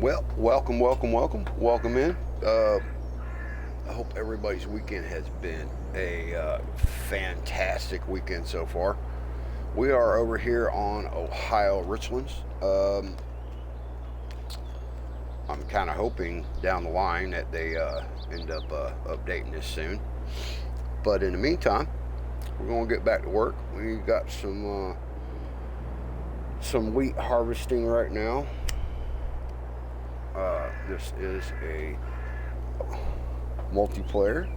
Well, welcome in. I hope everybody's weekend has been a fantastic weekend so far. We are over here on Ohio Richlands. I'm kind of hoping down the line that they end up updating this soon. But in the meantime, we're going to get back to work. We got some wheat harvesting right now. This is a multiplayer.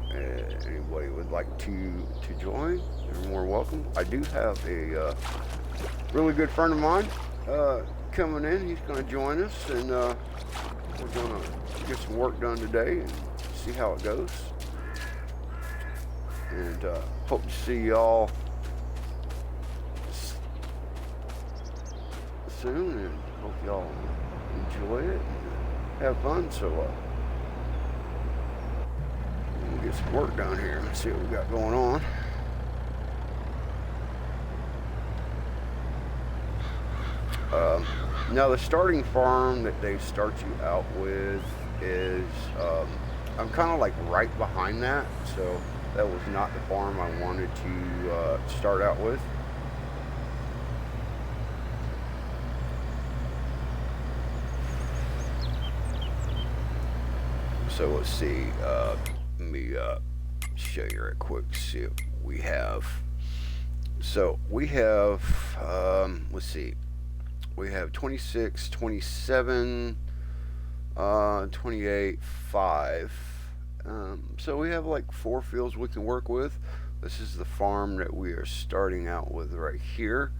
Anybody would like to join, you're more welcome. I do have a really good friend of mine coming in. He's going to join us, and we're going to get some work done today and see how it goes. And hope to see y'all soon, and hope y'all enjoy it and have fun. So we'll get some work done here and see what we got going on. Now the starting farm that they start you out with is I'm kind of like right behind that, so that was not the farm I wanted to start out with. So let's see. Let me show you right quick. See what we have. So we have. Let's see. We have 26, 27, 28, 5. So we have like 4 fields we can work with. This is the farm that we are starting out with right here.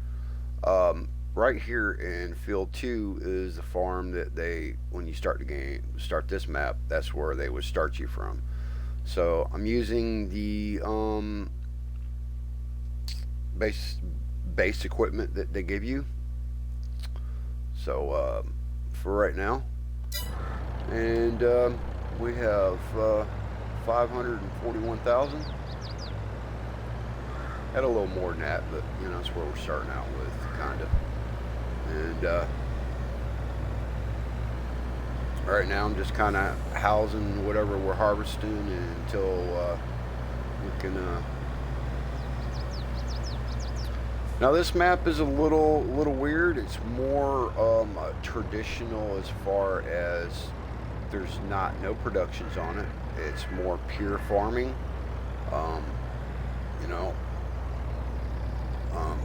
Right here in field 2 is the farm that they, when you start the game, start this map, that's where they would start you from. So I'm using the base equipment that they give you. So for right now, and we have 541,000. Had a little more than that, but you know, that's where we're starting out with, kind of. And right now I'm just kind of housing whatever we're harvesting until we can. Now this map is a little weird. It's more traditional as far as there's no productions on it. It's more pure farming. You know,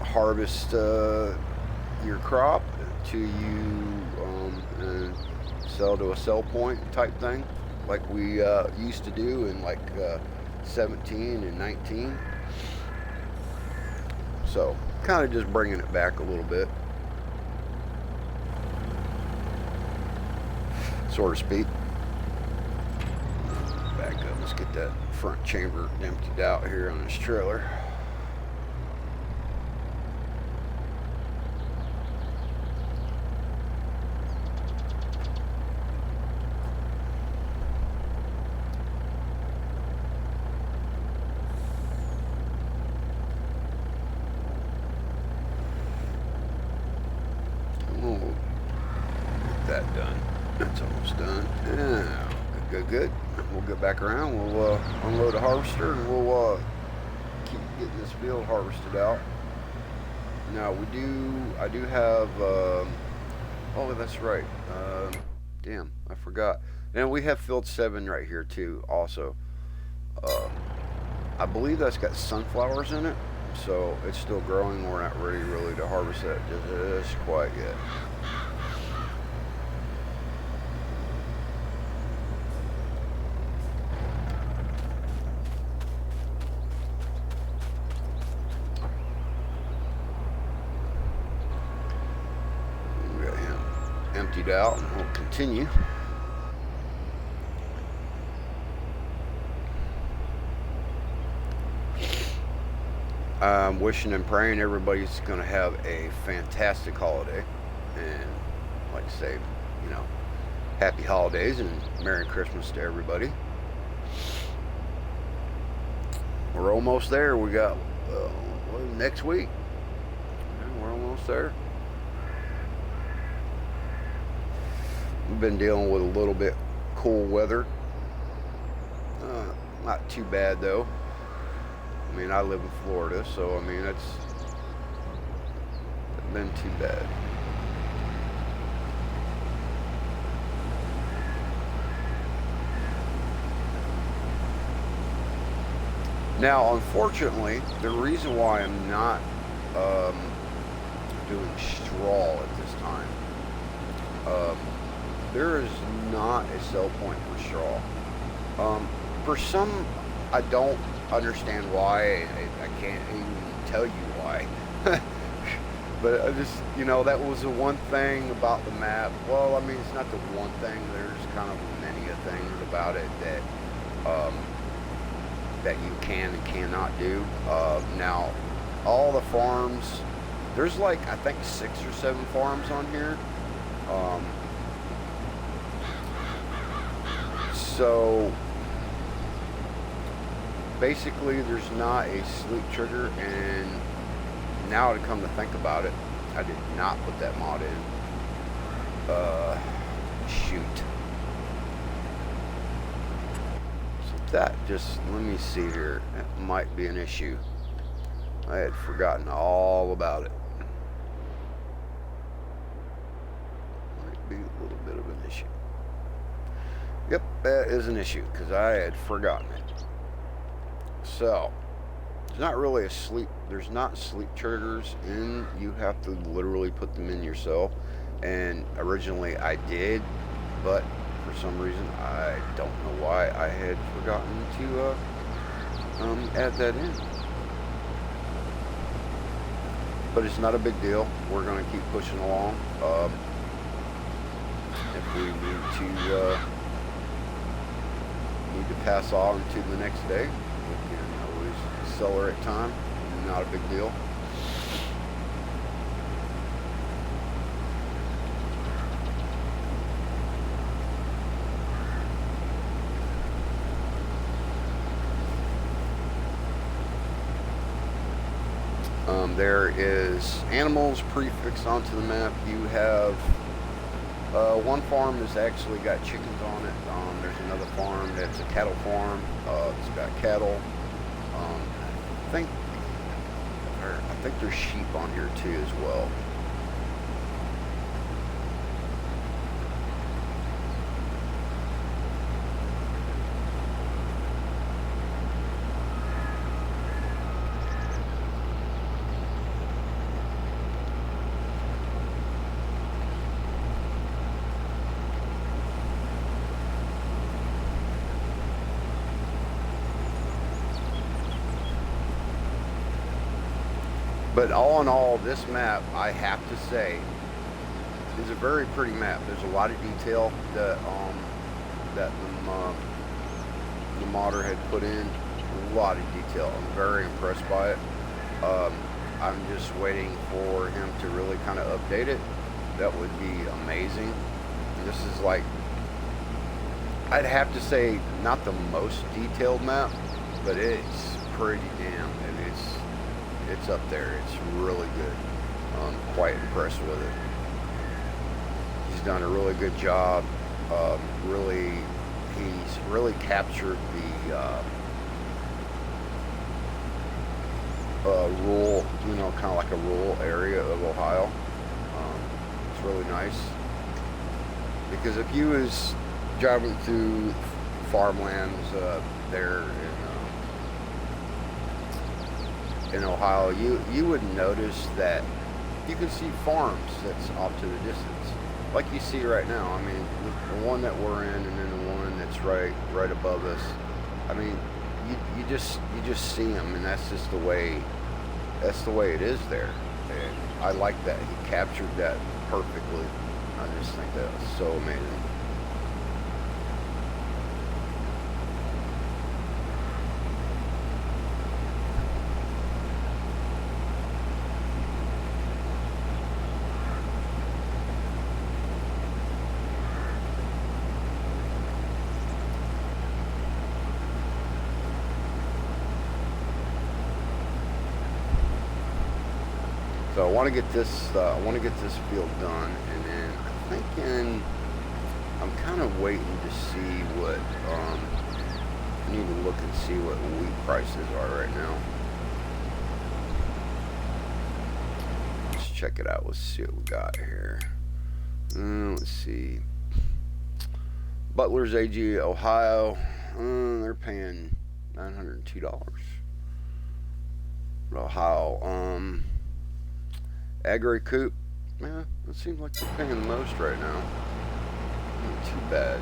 harvest your crop to you and sell to a sell point type thing, like we used to do in like 17 and 19. So kind of just bringing it back a little bit, so to speak. Back up. Let's get that front chamber emptied out here on this trailer. That done. That's almost done. Yeah, good. We'll get back around. We'll unload a harvester and we'll keep getting this field harvested out. Now I do have. Oh, that's right. Damn, I forgot. And we have field 7 right here too. Also, I believe that's got sunflowers in it, so it's still growing. We're not ready really to harvest that just quite yet. Emptied out, and we'll continue. I'm wishing and praying everybody's going to have a fantastic holiday, and like I say, you know, happy holidays and Merry Christmas to everybody. We're almost there. We got next week. Yeah, we're almost there. We've been dealing with a little bit cool weather. Not too bad though. I mean, I live in Florida, so I mean, it's been too bad. Now, unfortunately, the reason why I'm not doing straw at this time, there is not a sell point for straw. For some, I don't understand why. I can't even tell you why. But I just, that was the one thing about the map. Well, I mean, it's not the one thing. There's kind of many things about it that you can and cannot do. Now, all the farms, there's like, I think 6 or 7 farms on here. So basically there's not a sleep trigger, and now to come to think about it, I did not put that mod in. Shoot. So that just, let me see here, that might be an issue. I had forgotten all about it. Might be a little bit of an issue. Yep, that is an issue, because I had forgotten it. So, there's not really there's not sleep triggers in, you have to literally put them in yourself. And originally I did, but for some reason, I don't know why, I had forgotten to add that in. But it's not a big deal, we're going to keep pushing along. If we need to pass on to the next day, we can always accelerate time, not a big deal. There is animals prefixed onto the map. You have one farm that's actually got chickens on it. There's another farm that's a cattle farm. It's got cattle. I think there's sheep on here too as well. But all in all, this map, I have to say, is a very pretty map. There's a lot of detail that the modder had put in. A lot of detail. I'm very impressed by it. I'm just waiting for him to really kind of update it. That would be amazing. This is like, I'd have to say, not the most detailed map, but it's pretty damn, and it's up there. It's really good. I'm quite impressed with it. He's done a really good job. He's really captured the rural, kind of like a rural area of Ohio. It's really nice, because if you was driving through farmlands there in Ohio, you would notice that you can see farms that's off to the distance, like you see right now. I mean, the one that we're in, and then the one that's right above us. I mean, you just see them, and that's just the way it is there. And I like that he captured that perfectly. I just think that was so amazing. So I want to get this field done, and then I'm thinking I'm kind of waiting to see what, I need to look and see what wheat prices are right now. Let's check it out. Let's see what we got here. Let's see. Butler's AG, Ohio. They're paying $902. Ohio. Agri Coop. Yeah, it seems like they're paying the most right now. Not too bad.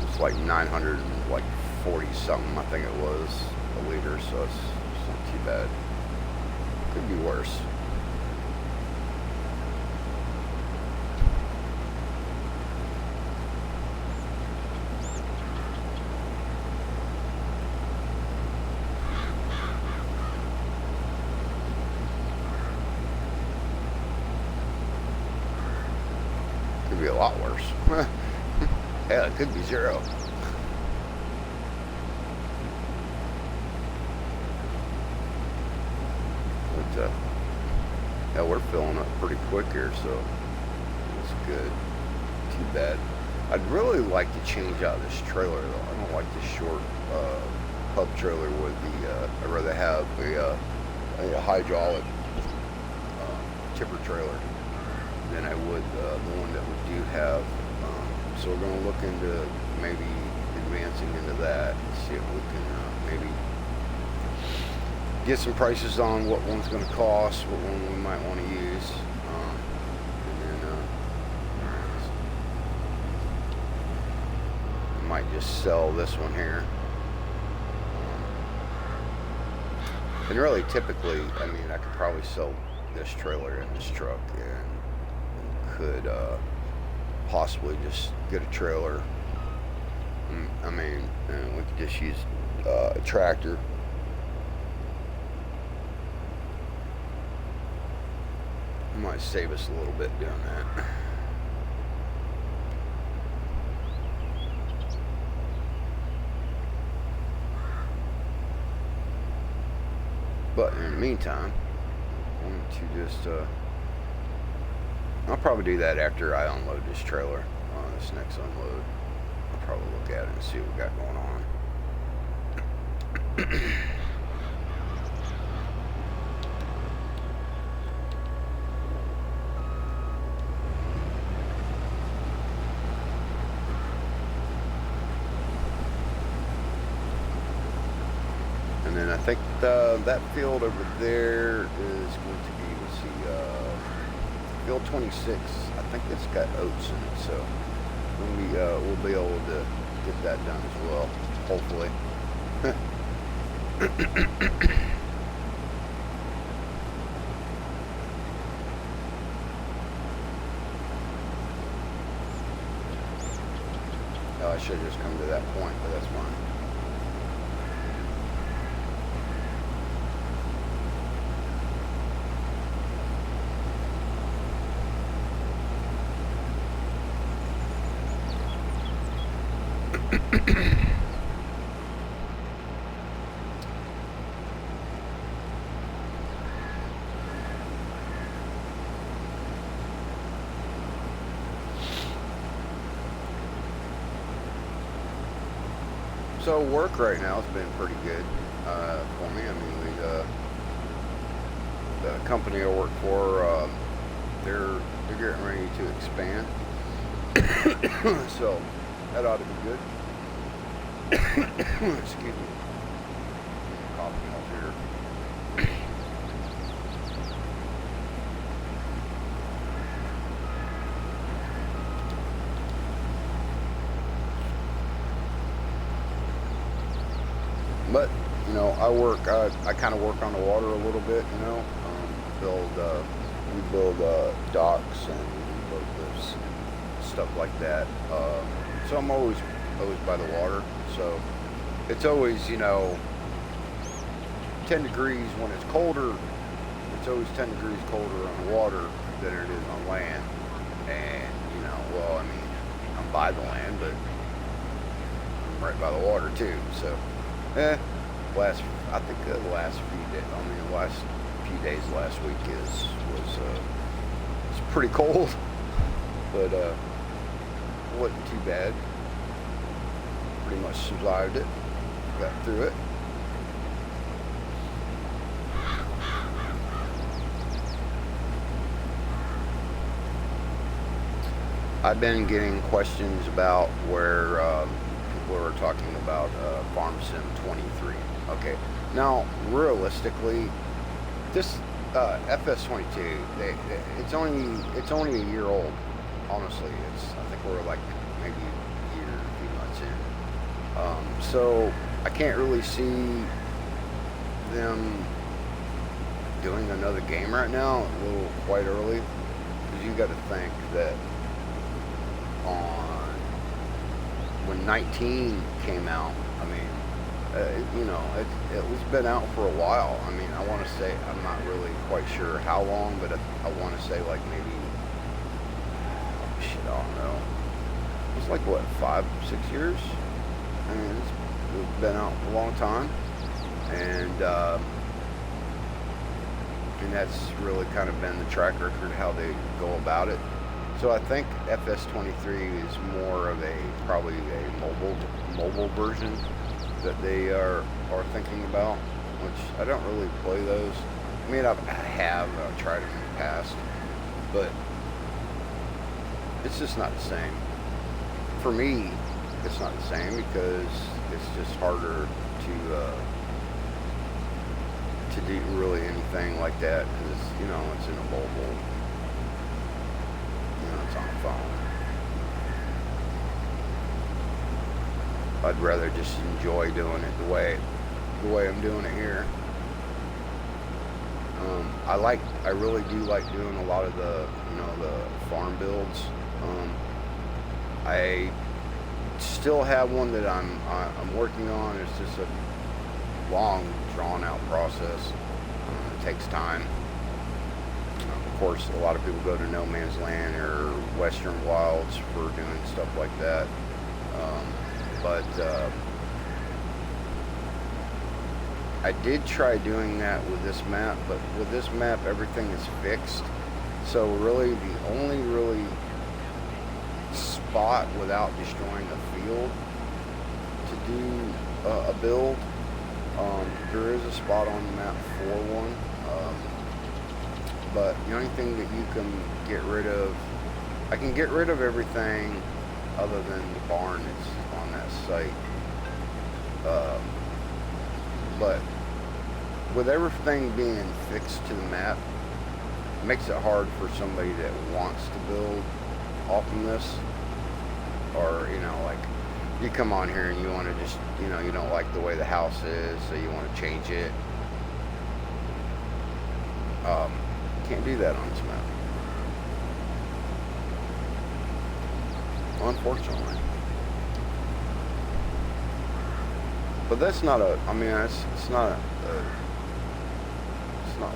It's like 940 something, I think it was, a liter, so it's not too bad. Could be worse. Could be a lot worse. Yeah, it could be zero. But, yeah, we're filling up pretty quick here, so it's good. Too bad. I'd really like to change out this trailer, though. I don't like this short pub trailer with the, I'd rather have a hydraulic tipper trailer than I would the one that we do have. So we're going to look into maybe advancing into that and see if we can maybe get some prices on what one's going to cost, what one we might want to use, and then we might just sell this one here. And really, typically, I mean, I could probably sell this trailer and this truck, and could possibly just get a trailer. I mean, we could just use a tractor. It might save us a little bit doing that. But in the meantime, I'm going to just I'll probably do that after I unload this trailer. This next unload, I'll probably look at it and see what we got going on. And then I think that field over there is going to be, let's see, field 26. I think it's got oats in it, so we'll be able to get that done as well, hopefully. Oh, I should have just come to that point, but that's fine. So work right now has been pretty good for me. I mean, the company I work for, they're getting ready to expand, so that ought to be good. Excuse me. Coughing off here. But, you know, I kind of work on the water a little bit, you know. We build docks and we build lifts and stuff like that. So I'm always by the water. So it's always, you know, 10 degrees when it's colder. It's always 10 degrees colder on the water than it is on land. And, you know, well, I mean, I'm by the land, but I'm right by the water too. So, I think the last few days, I mean, the last few days last week was pretty cold, but wasn't too bad. Pretty much survived it, got through it. I've been getting questions about where people are talking about Farm Sim 23. Okay, now realistically, this FS22, it's only a year old. Honestly, I think we're like maybe a year, a few months in. So I can't really see them doing another game right now. A little quite early, because you got to think that on when 19 came out, I mean, it was been out for a while. I mean, I want to say, I'm not really quite sure how long, but I want to say like maybe, I don't know. It's like what, 5, 6 years? I mean, it's been out a long time, and that's really kind of been the track record how they go about it. So I think FS23 is more of probably a mobile version that they are thinking about, which I don't really play those. I mean, I've tried them in the past, but it's just not the same. For me, it's not the same because it's just harder to do really anything like that because, it's in a mobile. It's on a phone. I'd rather just enjoy doing it the way I'm doing it here. I really do like doing a lot of the farm builds. I still have one that I'm working on. It's just a long, drawn out process. It takes time. Of course, a lot of people go to No Man's Land or Western Wilds for doing stuff like that. But I did try doing that with this map, but with this map, everything is fixed. So really, the only really spot without destroying a field to do a build, there is a spot on the map for one. But the only thing that you can get rid of, I can get rid of everything other than the barn that's on that site. But with everything being fixed to the map, it makes it hard for somebody that wants to build off of this. Or, like, you come on here and you want to just, you don't like the way the house is, so you want to change it. Can't do that on this map, unfortunately. But that's not it's not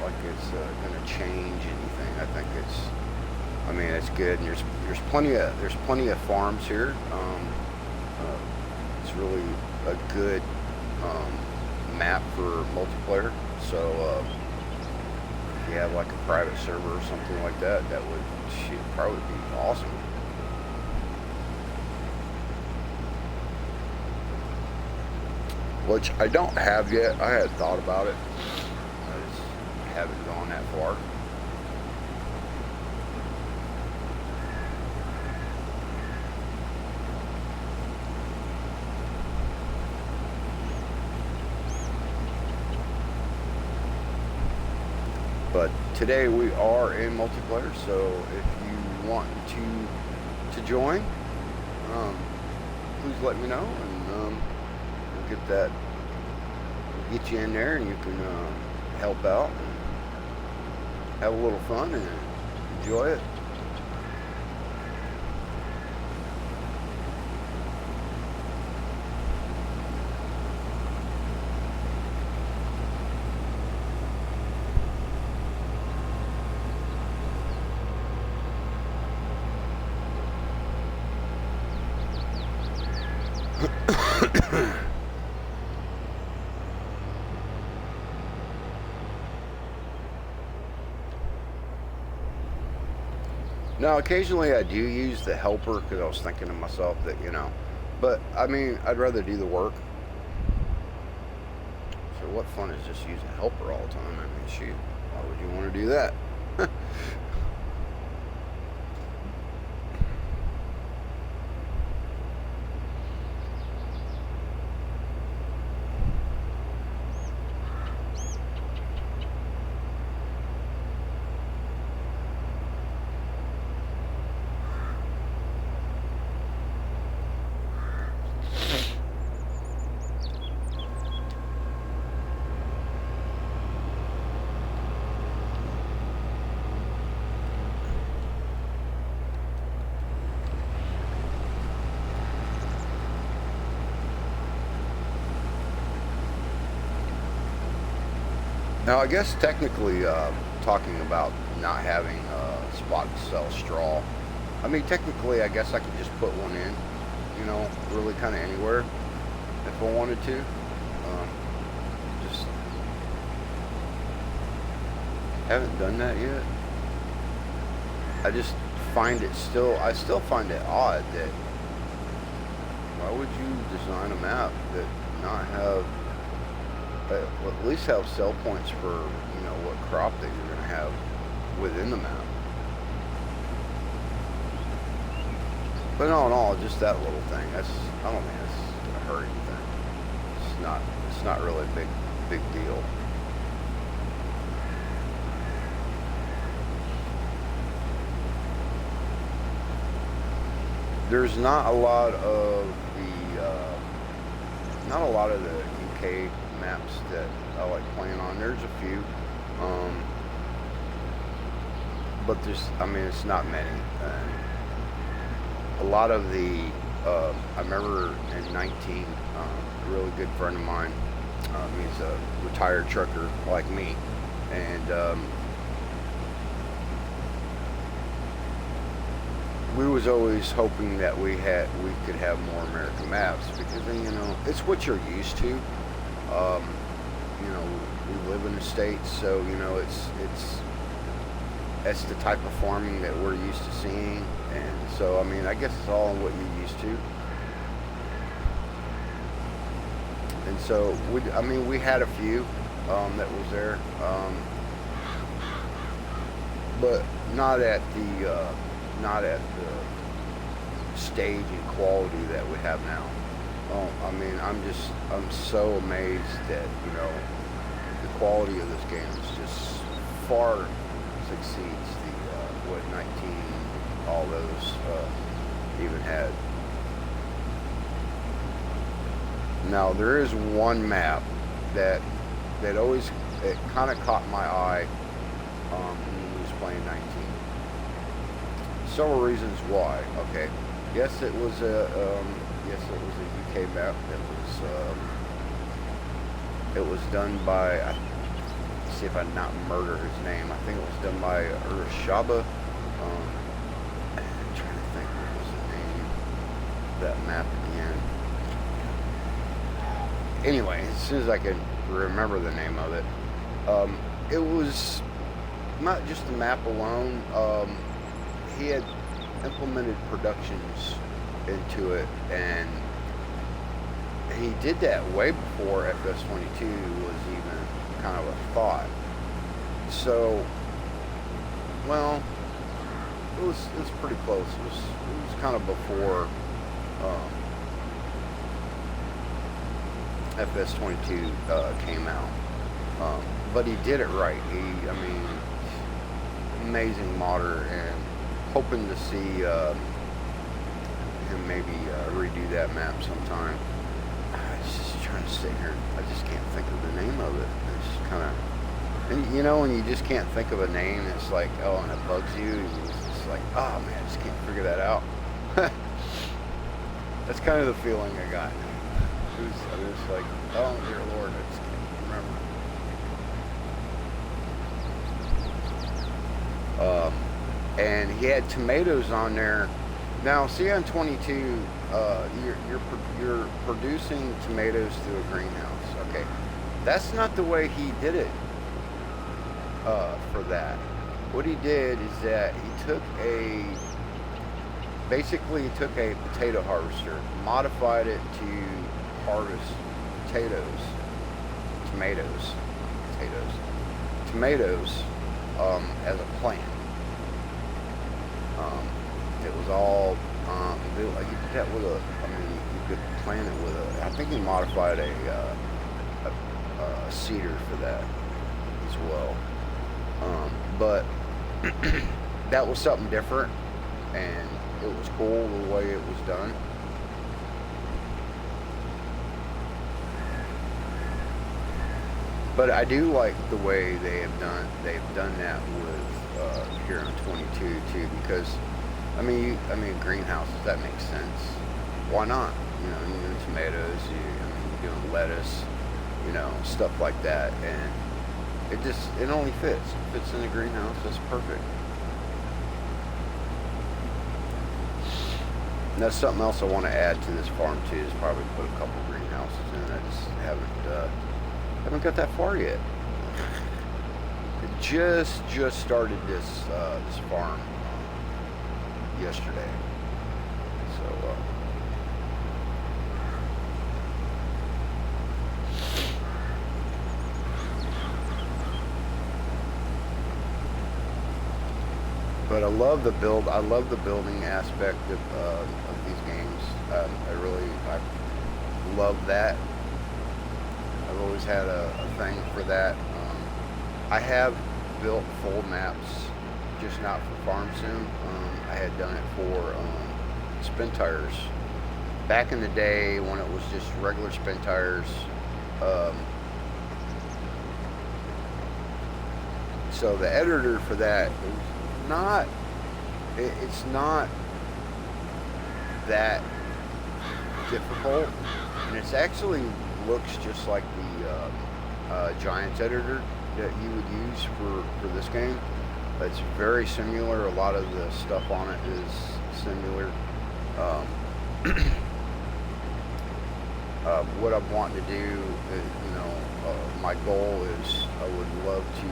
like it's going to change anything. I think it's good. And there's plenty of farms here. It's really a good map for multiplayer. So if you have like a private server or something like that, that would probably be awesome. Which I don't have yet. I had thought about it. I just haven't gone that far. But today we are in multiplayer, so if you want to join, please let me know, and we'll get you in there, and you can help out and have a little fun and enjoy it. Now, occasionally I do use the helper because I was thinking to myself that, but I mean, I'd rather do the work. So what fun is just using a helper all the time? I mean, shoot, why would you want to do that? Now, I guess technically, talking about not having a spot to sell straw, I mean, technically, I guess I could just put one in, really kind of anywhere if I wanted to. Just haven't done that yet. I just I still find it odd that why would you design a map that not have at least have sell points for what crop that you're going to have within the map. But all in all, just that little thing. I don't think it's going to hurt anything. It's not really a big deal. There's not a lot of the UK maps that I like playing on. There's a few, but it's not many. A lot of I remember in 19, a really good friend of mine, he's a retired trucker like me, and we was always hoping that we could have more American maps, because then, it's what you're used to. We live in the States, so it's the type of farming that we're used to seeing, and so I guess it's all what you're used to. And so we had a few that was there, but not at the stage and quality that we have now. I'm so amazed that, the quality of this game is just far exceeds what 19, all those even had. Now, there is one map that always, it kind of caught my eye when we was playing 19. Several reasons why. Okay, yes, it was a UK map that was done by, let's see if I not murder his name. I think it was done by Urshaba. I'm trying to think what was the name of that map again. Anyway, as soon as I could remember the name of it, it was not just the map alone. He had implemented productions into it, and he did that way before FS22 was even kind of a thought. So, well, it was pretty close. It was kind of before FS22 came out, but he did it right. Amazing modder, and hoping to see him maybe redo that map sometime. I was just trying to sit here. I just can't think of the name of it. It's just kind of, and when you just can't think of a name, it's like, oh, and it bugs you, and it's just like, oh man, I just can't figure that out. That's kind of the feeling I got. I was like, oh dear Lord, I just can't remember. And he had tomatoes on there. Now, see, on 22, you're producing tomatoes through a greenhouse. Okay, that's not the way he did it for that. what he did is that he took a basically he took a potato harvester, modified it to harvest potatoes, tomatoes, potatoes, tomatoes as a plant. Um, it was all you did that with a. I mean, you could plant it with a. I think he modified a cedar for that as well. But that was something different, and it was cool the way it was done. But I do like the way they've done that with here on 22 too, because I mean greenhouses, that makes sense. Why not? You're doing tomatoes, you're doing lettuce, stuff like that, and it only fits. It fits in the greenhouse. That's perfect. And that's something else I want to add to this farm too. Is probably put a couple greenhouses in. I just haven't got that far yet. I just started this farm yesterday. So but I love the build. I love the building aspect of these games. I love that. I've always had a thing for that. I have built full maps, just not for Farm Sim. I had done it for spin tires. Back in the day when it was just regular spin tires. So the editor for that is not, it's not that difficult, and it's actually looks just like the Giants editor that you would use for this game. It's very similar. A lot of the stuff on it is similar. What I'm wanting to do, is, my goal is I would love to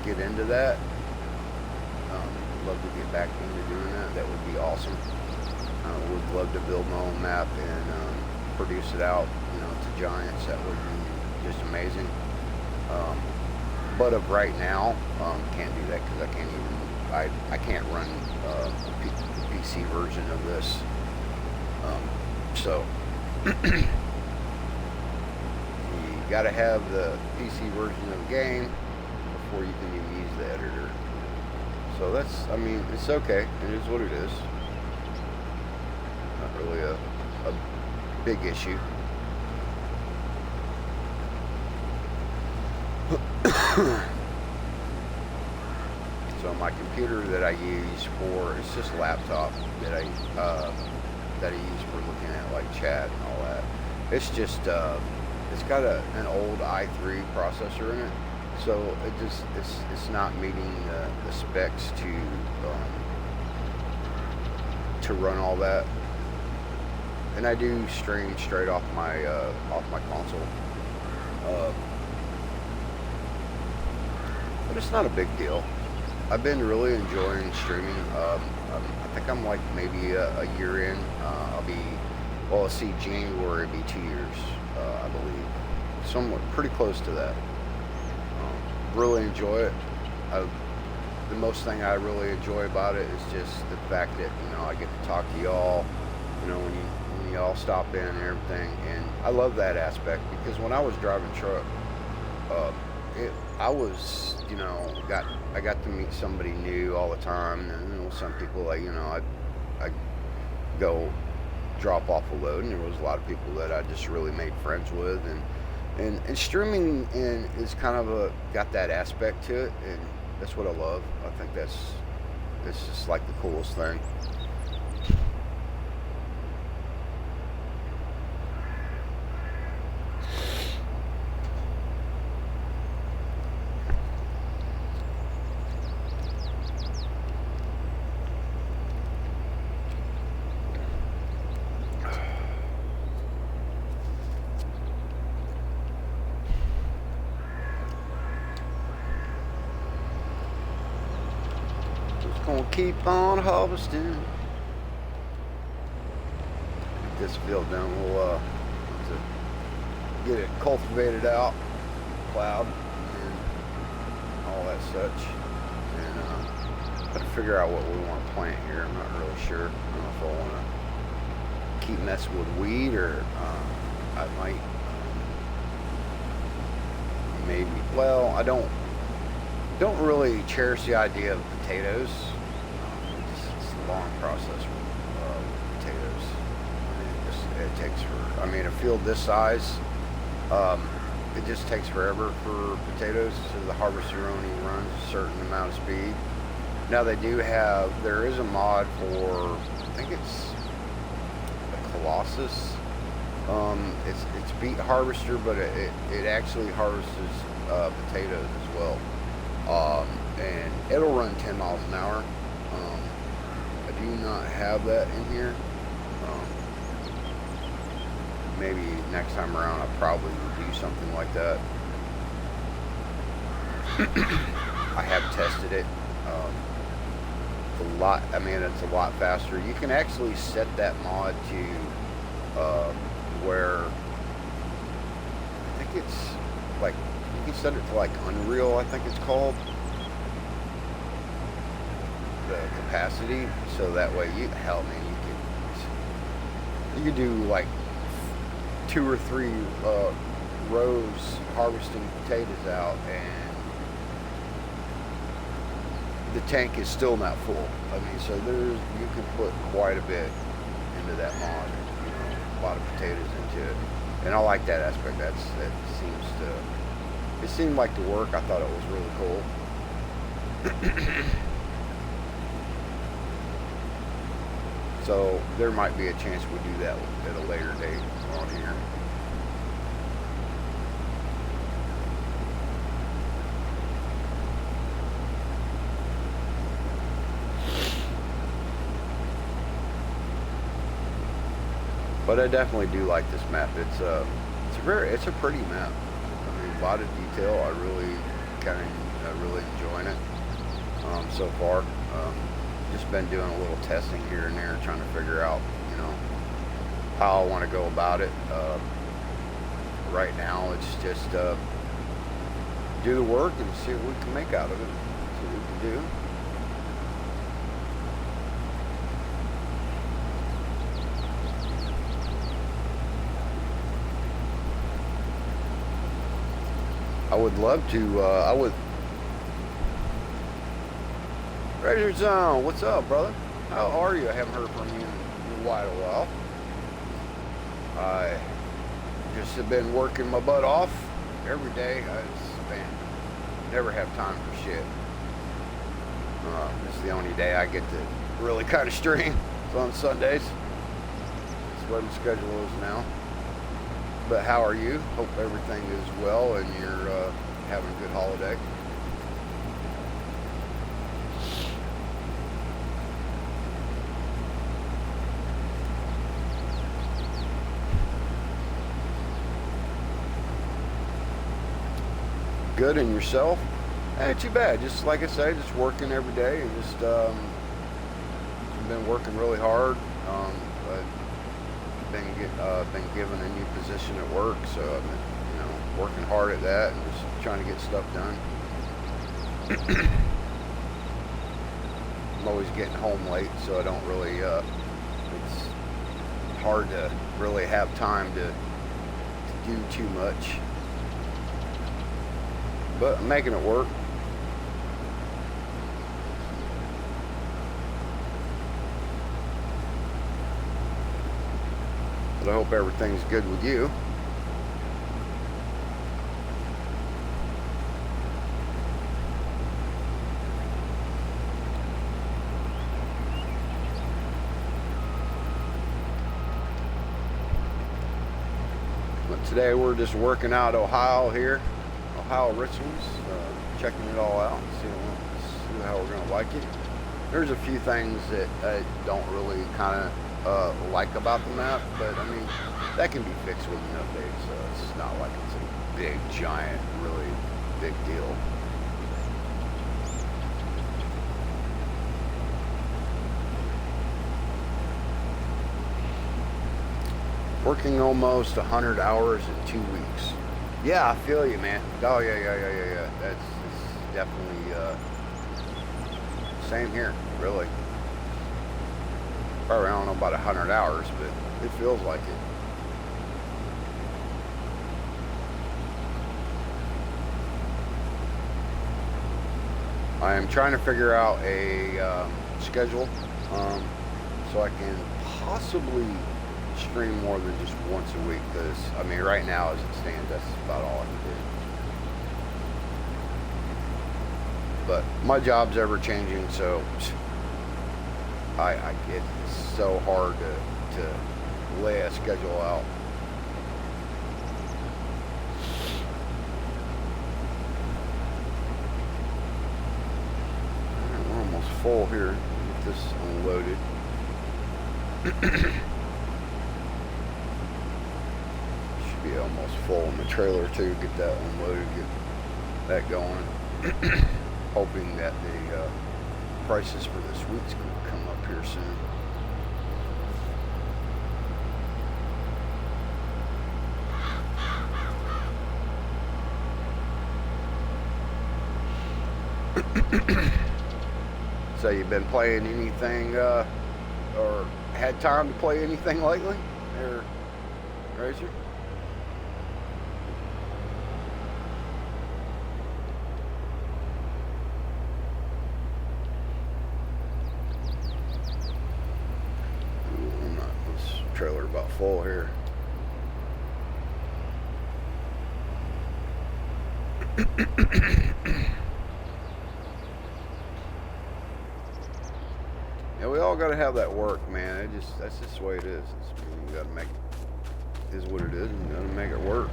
get into that. Love to get back into doing that. That would be awesome. Would love to build my own map and produce it out, to Giants. That would be just amazing. But of right now, can't do that because I can't even. I can't run the PC version of this. So you got to have the PC version of the game before you can even use the editor. So that's, it's okay. It is what it is. Not really a big issue. So my computer that I use for, it's just a laptop that I use for looking at like chat and all that. It's just it's got an old i3 processor in it, so it's not meeting the specs to run all that. And I do stream straight off my console. But it's not a big deal. I've been really enjoying streaming. I think I'm like maybe a year in. I'll see January be 2 years, I believe. Somewhat pretty close to that. Really enjoy it. The most thing I really enjoy about it is just the fact that I get to talk to y'all. When you all stop in and everything, and I love that aspect because when I was driving truck, I got to meet somebody new all the time, and some people I go drop off a load, and there was a lot of people that I just really made friends with, and streaming is kind of got that aspect to it, and that's what I love. I think it's just like the coolest thing. just gonna keep on harvesting. Get this field done. We'll to get it cultivated out, plowed, and all that such. And gotta figure out what we want to plant here. I'm not really sure. I don't know if I want to keep messing with weed, or I might maybe. Well, I don't really cherish the idea of potatoes. It's a long process with potatoes. It takes for. I mean, a field this size, it just takes forever for potatoes. So the harvester only runs a certain amount of speed. Now there is a mod for, I think it's the Colossus. It's beet harvester, but it actually harvests potatoes as well. And it'll run 10 miles an hour. I do not have that in here. Maybe next time around I'll probably do something like that. I have tested it. It's a lot faster. You can actually set that mod to where I think it's like, you can set it to like Unreal, I think it's called, the capacity, so that way you can do like 2 or 3 rows harvesting potatoes out, and the tank is still not full. I mean, so you can put quite a bit into that mod, a lot of potatoes into it, and I like that aspect. It seemed like the work. I thought it was really cool. So there might be a chance we do that at a later date on here. But I definitely do like this map. It's a pretty map. I mean, a lot of detail. I really enjoying it so far. Just been doing a little testing here and there, trying to figure out, how I want to go about it. Right now, it's just do the work and see what we can make out of it. See what we can do. I would love to, Treasure Zone, what's up, brother? How are you? I haven't heard from you in quite a while. I just have been working my butt off every day. Never have time for shit. It's the only day I get to really kind of stream. It's on Sundays. That's what the schedule is now. But how are you? Hope everything is well and you're having a good holiday. Good, and yourself? Ain't too bad. Just like I say, just working every day, and just been working really hard. Been given a new position at work, so I've been, working hard at that and just trying to get stuff done. I'm always getting home late, so I don't really. It's hard to really have time to do too much. But I'm making it work. But I hope everything's good with you. But today we're just working out Ohio here. Ohio Richlands, checking it all out, see how we're going to like it. There's a few things that I don't really kind of like about the map, but I mean, that can be fixed with an update, so it's not like it's a big, giant, really big deal. Working almost 100 hours in 2 weeks. Yeah, I feel you, man. Oh, yeah. It's definitely same here, really. Probably, I don't know about 100 hours, but it feels like it. I am trying to figure out a schedule so I can possibly stream more than just once a week, because I mean right now as it stands that's about all I can do. But my job's ever changing, so I it's so hard to lay a schedule out. Alright, we're almost full here. Get this unloaded. Should be almost full in the trailer too. Get that unloaded, get that going. Hoping that the prices for this week's going to come up here soon. So you've been playing anything or had time to play anything lately, or Razor? This trailer about full here. Yeah, we all got to have that work, man. That's just the way it is. You got to make it is what it is, and you got to make it work.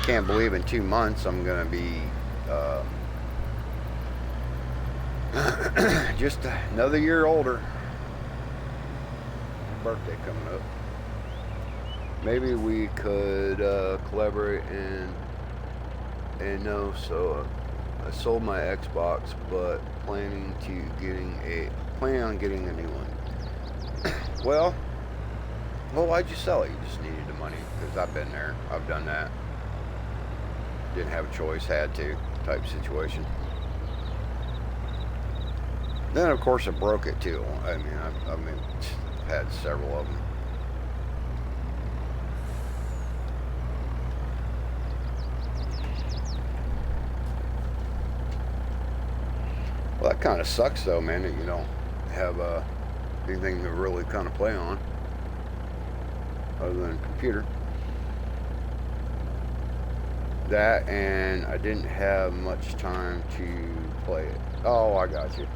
Can't believe in 2 months I'm gonna be just another year older. Birthday coming up. Maybe we could collaborate and no. So I sold my Xbox, but planning on getting a new one. Well, why'd you sell it? You just needed the money, because I've been there. I've done that. Didn't have a choice, had to, type situation. Then of course I broke it too. I mean, I've had several of them. Well, that kind of sucks though, man, that you don't have anything to really kind of play on other than a computer. That, and I didn't have much time to play it. Oh, I got you.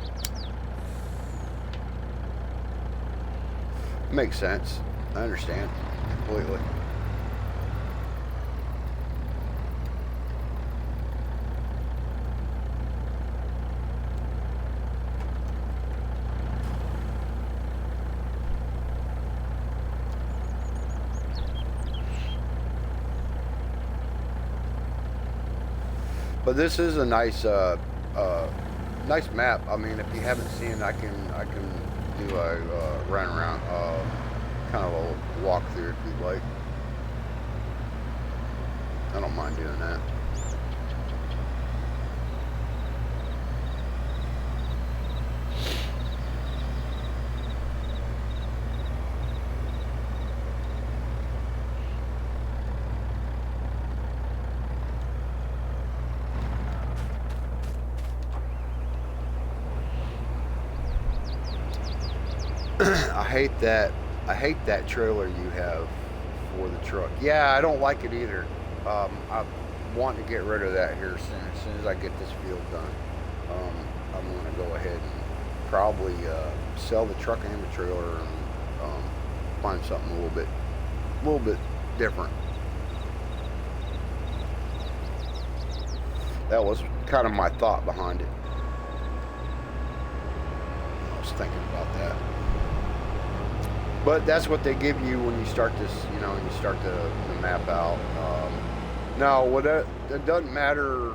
Makes sense. I understand completely. But this is a nice nice map. I mean, if you haven't seen it, I can do a run around, kind of a walkthrough if you'd like. I don't mind doing that. I hate that trailer you have for the truck. Yeah, I don't like it either. I want to get rid of that here soon. As soon as I get this field done, I'm going to go ahead and probably sell the truck and the trailer and find something a little bit different. That was kind of my thought behind it. I was thinking about that. But that's what they give you when you start this, when you start the map out. Now, it doesn't matter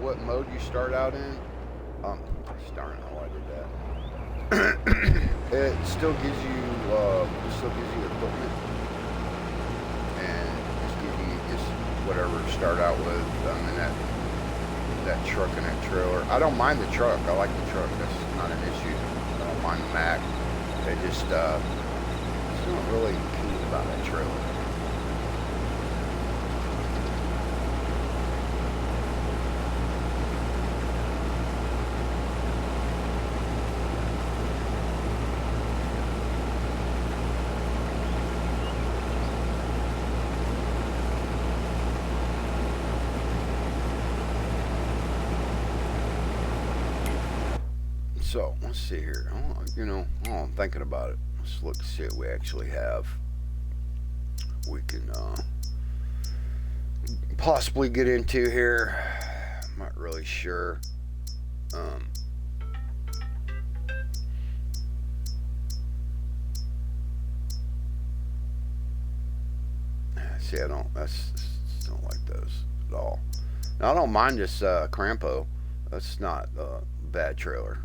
what mode you start out in. Darn it, how I did that. It still gives you equipment, and just gives you just whatever to start out with. I mean that truck and that trailer. I don't mind the truck. I like the truck. That's not an issue. I don't mind the Mack. They just it's not really keen about that trailer. So let's see here. I'm thinking about it. Let's look to see what we actually have. We can possibly get into here. I'm not really sure. See, I don't like those at all. Now, I don't mind this Crampo. That's not a bad trailer.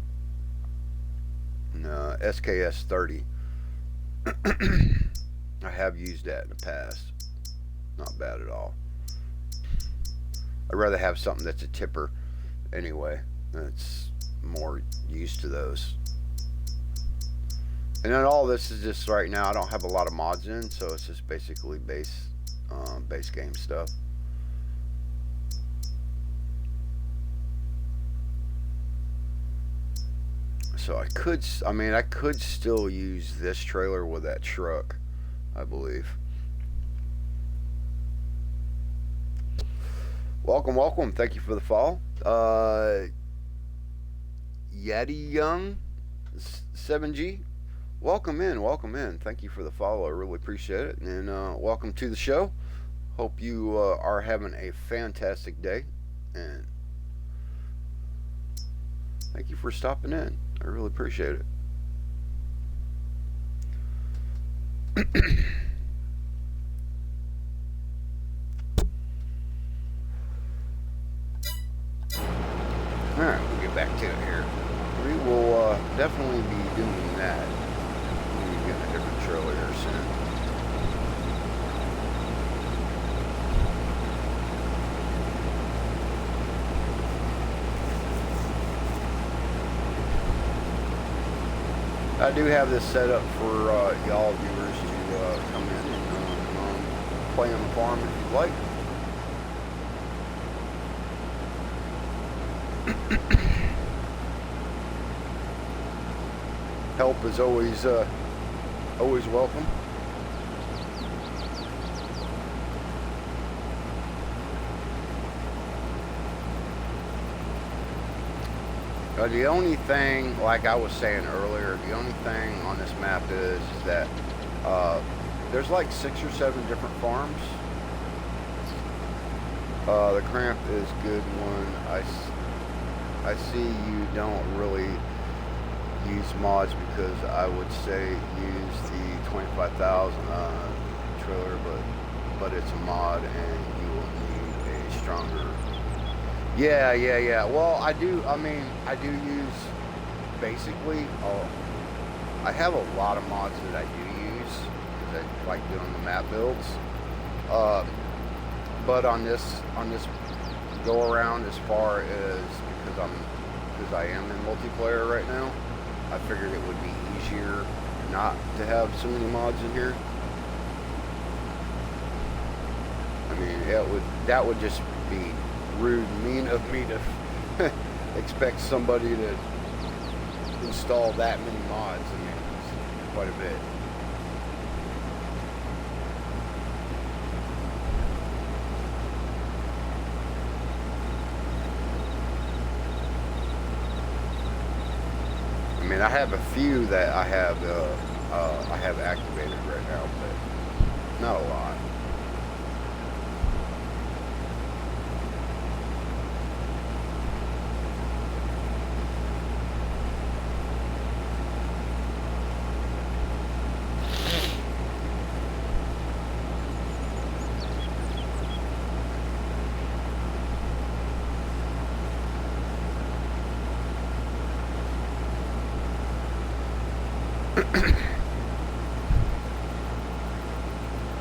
SKS 30. I have used that in the past. Not bad at all. I'd rather have something that's a tipper anyway. That's more used to those. And then all this is just right now. I don't have a lot of mods in, so it's just basically base game stuff. So I could still use this trailer with that truck, I believe. Welcome. Thank you for the follow. Yeti Young 7G. Welcome in. Thank you for the follow. I really appreciate it. And welcome to the show. Hope you are having a fantastic day. And thank you for stopping in. I really appreciate it. Alright, we'll get back to it here. We will definitely be doing that. We'll be getting a different trailer here soon. I do have this set up for y'all viewers to come in and play on the farm if you'd like. Help is always welcome. The only thing, like I was saying earlier, the only thing on this map is that there's like 6 or 7 different farms. The Cramp is good one. I see you don't really use mods because I would say use the 25,000 trailer, but it's a mod and you will need a stronger. Yeah. Well, I do use basically. I have a lot of mods that I do use because I like doing the map builds. But on this go around, as far as because I am in multiplayer right now, I figured it would be easier not to have so many mods in here. I mean, that would just be rude and mean of me to expect somebody to install that many mods. I mean, it's quite a bit. I mean, I have a few that I have activated right now, but not a lot.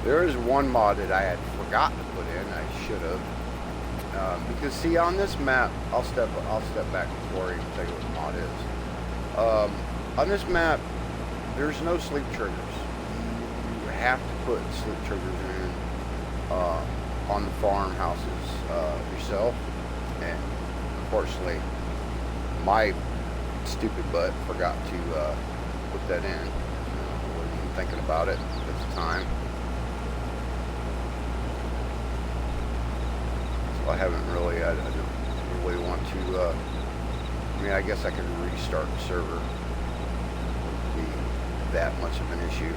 There is one mod that I had forgotten to put in. I should have. Because see, on this map, I'll step back before I even tell you what the mod is. On this map, there's no sleep triggers. You have to put sleep triggers in on the farmhouses yourself. And unfortunately, my stupid butt forgot to put that in. I wasn't even thinking about it at the time. So I haven't really, I don't really want to, I mean, I guess I could restart the server. It wouldn't be that much of an issue.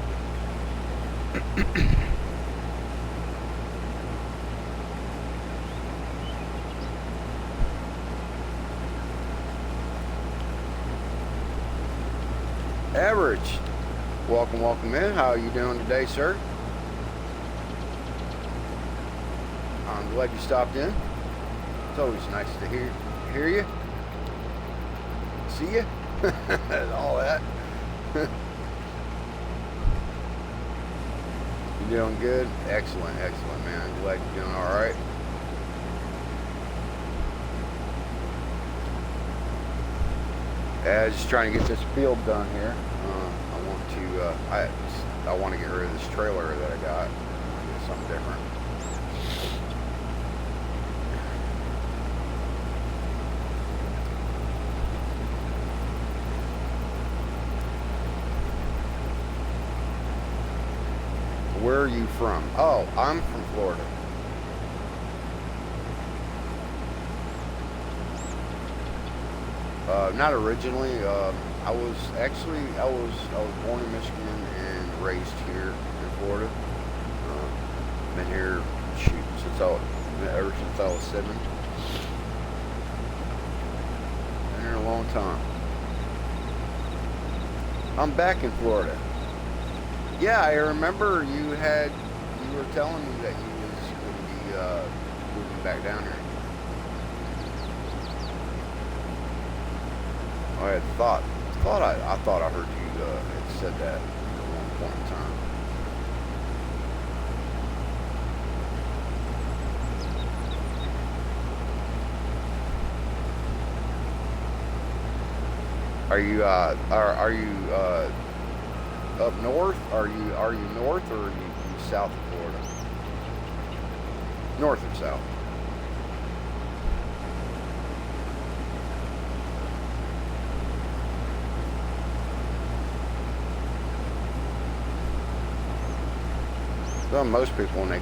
Average, welcome in. How are you doing today, sir? I'm glad you stopped in. It's always nice to hear you, see you, and all that. You doing good? Excellent, man. I'm glad you're doing all right. Just trying to get this field done here. I want to get rid of this trailer that I got. Do something different. Where are you from? Oh, I'm from Florida. Not originally. I was born in Michigan and raised here in Florida. Been here ever since I was 7. Been here a long time. I'm back in Florida. Yeah, I remember you were telling me that you was going to be moving back down here. I thought I heard you had said that at one point in time. Are you up north? Are you north or are you south of Florida? North or south? So most people, when they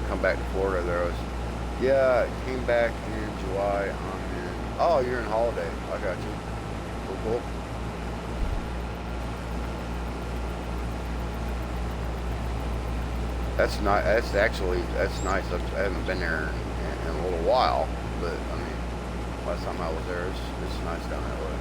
come back to Florida, they're always, yeah, I came back in July. Oh, you're in holiday. I got you. Cool. That's nice. That's nice. I haven't been there in a little while, but I mean, last time I was there, it's nice down that way.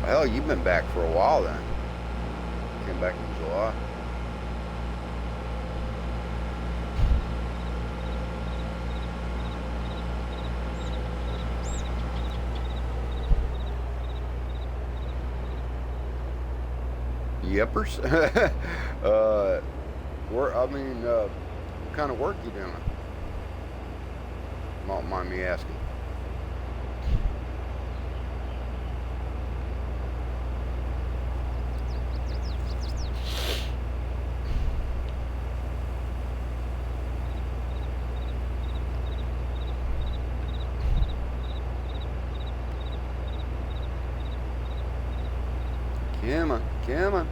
Hell, you've been back for a while then. Came back in July. Yepers. What kind of work you doing? Don't mind me asking. Come on.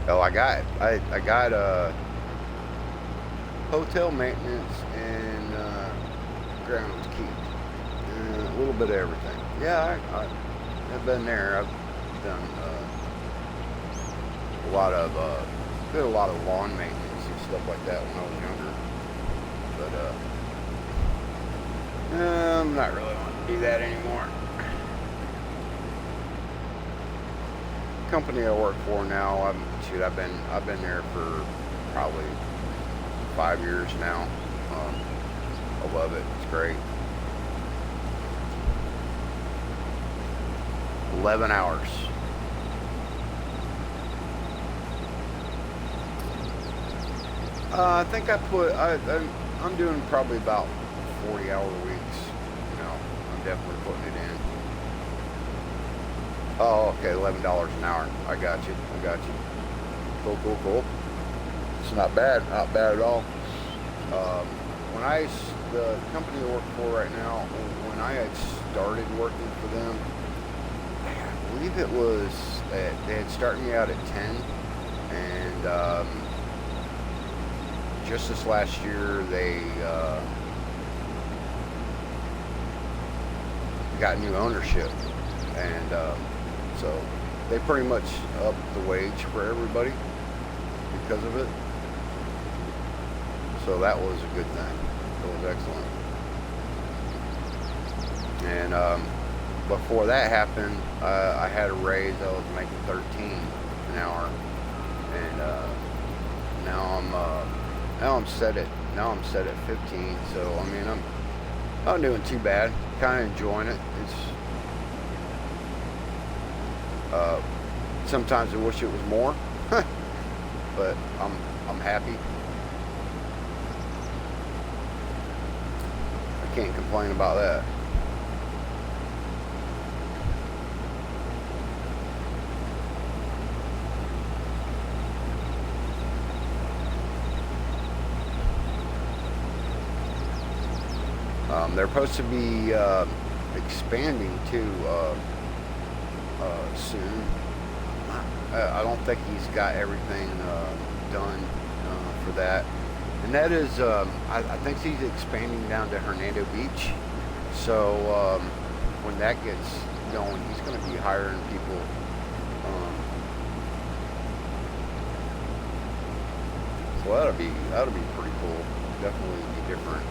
Oh, I got hotel maintenance and groundskeep. A little bit of everything. Yeah, I've been there. I've done did a lot of lawn maintenance and stuff like that when I was younger. But I'm not really wanting to do that anymore. Company I work for now, I've been there for probably 5 years now. I love it. It's great. 11 hours. I think I'm doing probably about 40-hour weeks. I'm definitely putting it in. Oh, okay, $11 an hour. I got you. Cool. It's not bad at all. The company I work for right now, when I had started working for them, I believe it was, they had started me out at 10, and just this last year, they got new ownership, and so they pretty much upped the wage for everybody because of it. So that was a good thing. It was excellent. And before that happened, I had a raise. I was making 13 an hour, and now I'm set at 15. So I mean, I'm not doing too bad. Kind of enjoying it. It's sometimes I wish it was more, but I'm happy. I can't complain about that. They're supposed to be expanding too soon. I don't think he's got everything done for that. And that is, I think he's expanding down to Hernando Beach. So when that gets going, he's going to be hiring people. So that'll be pretty cool. Definitely be different.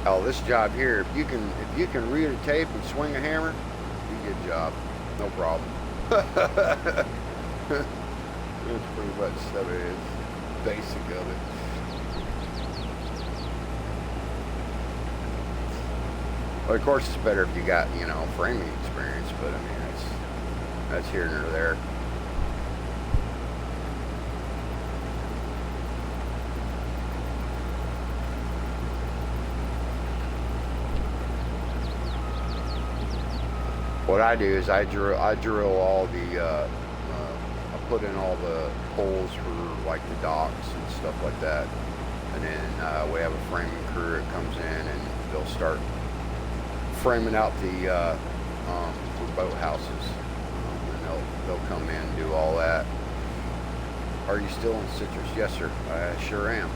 Oh, this job here, if you can read a tape and swing a hammer, you get a job. No problem. That's pretty much stuff it is. Basic of it. Well, of course it's better if you got, framing experience, but I mean that's here nor there. What I do is I drill all the, I put in all the poles for like the docks and stuff like that, and then we have a framing crew that comes in and they'll start framing out the for boat houses, and they'll come in and do all that. Are you still in Citrus? Yes, sir. I sure am.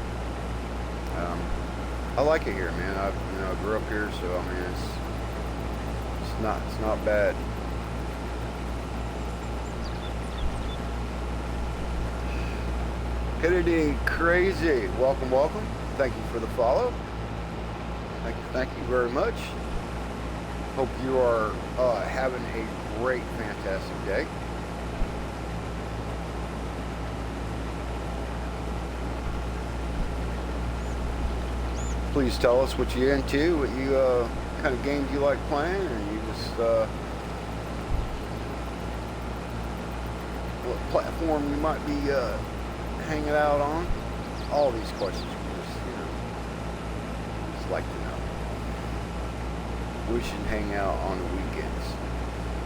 I like it here, man. I grew up here, so I mean it's not bad. Kennedy Crazy, welcome. Thank you for the follow. Thank you very much. Hope you are having a great, fantastic day. Please tell us what you're into, what you kind of games you like playing, and you just what platform you might be hanging out on. All these questions we just like to know. We should hang out on the weekends.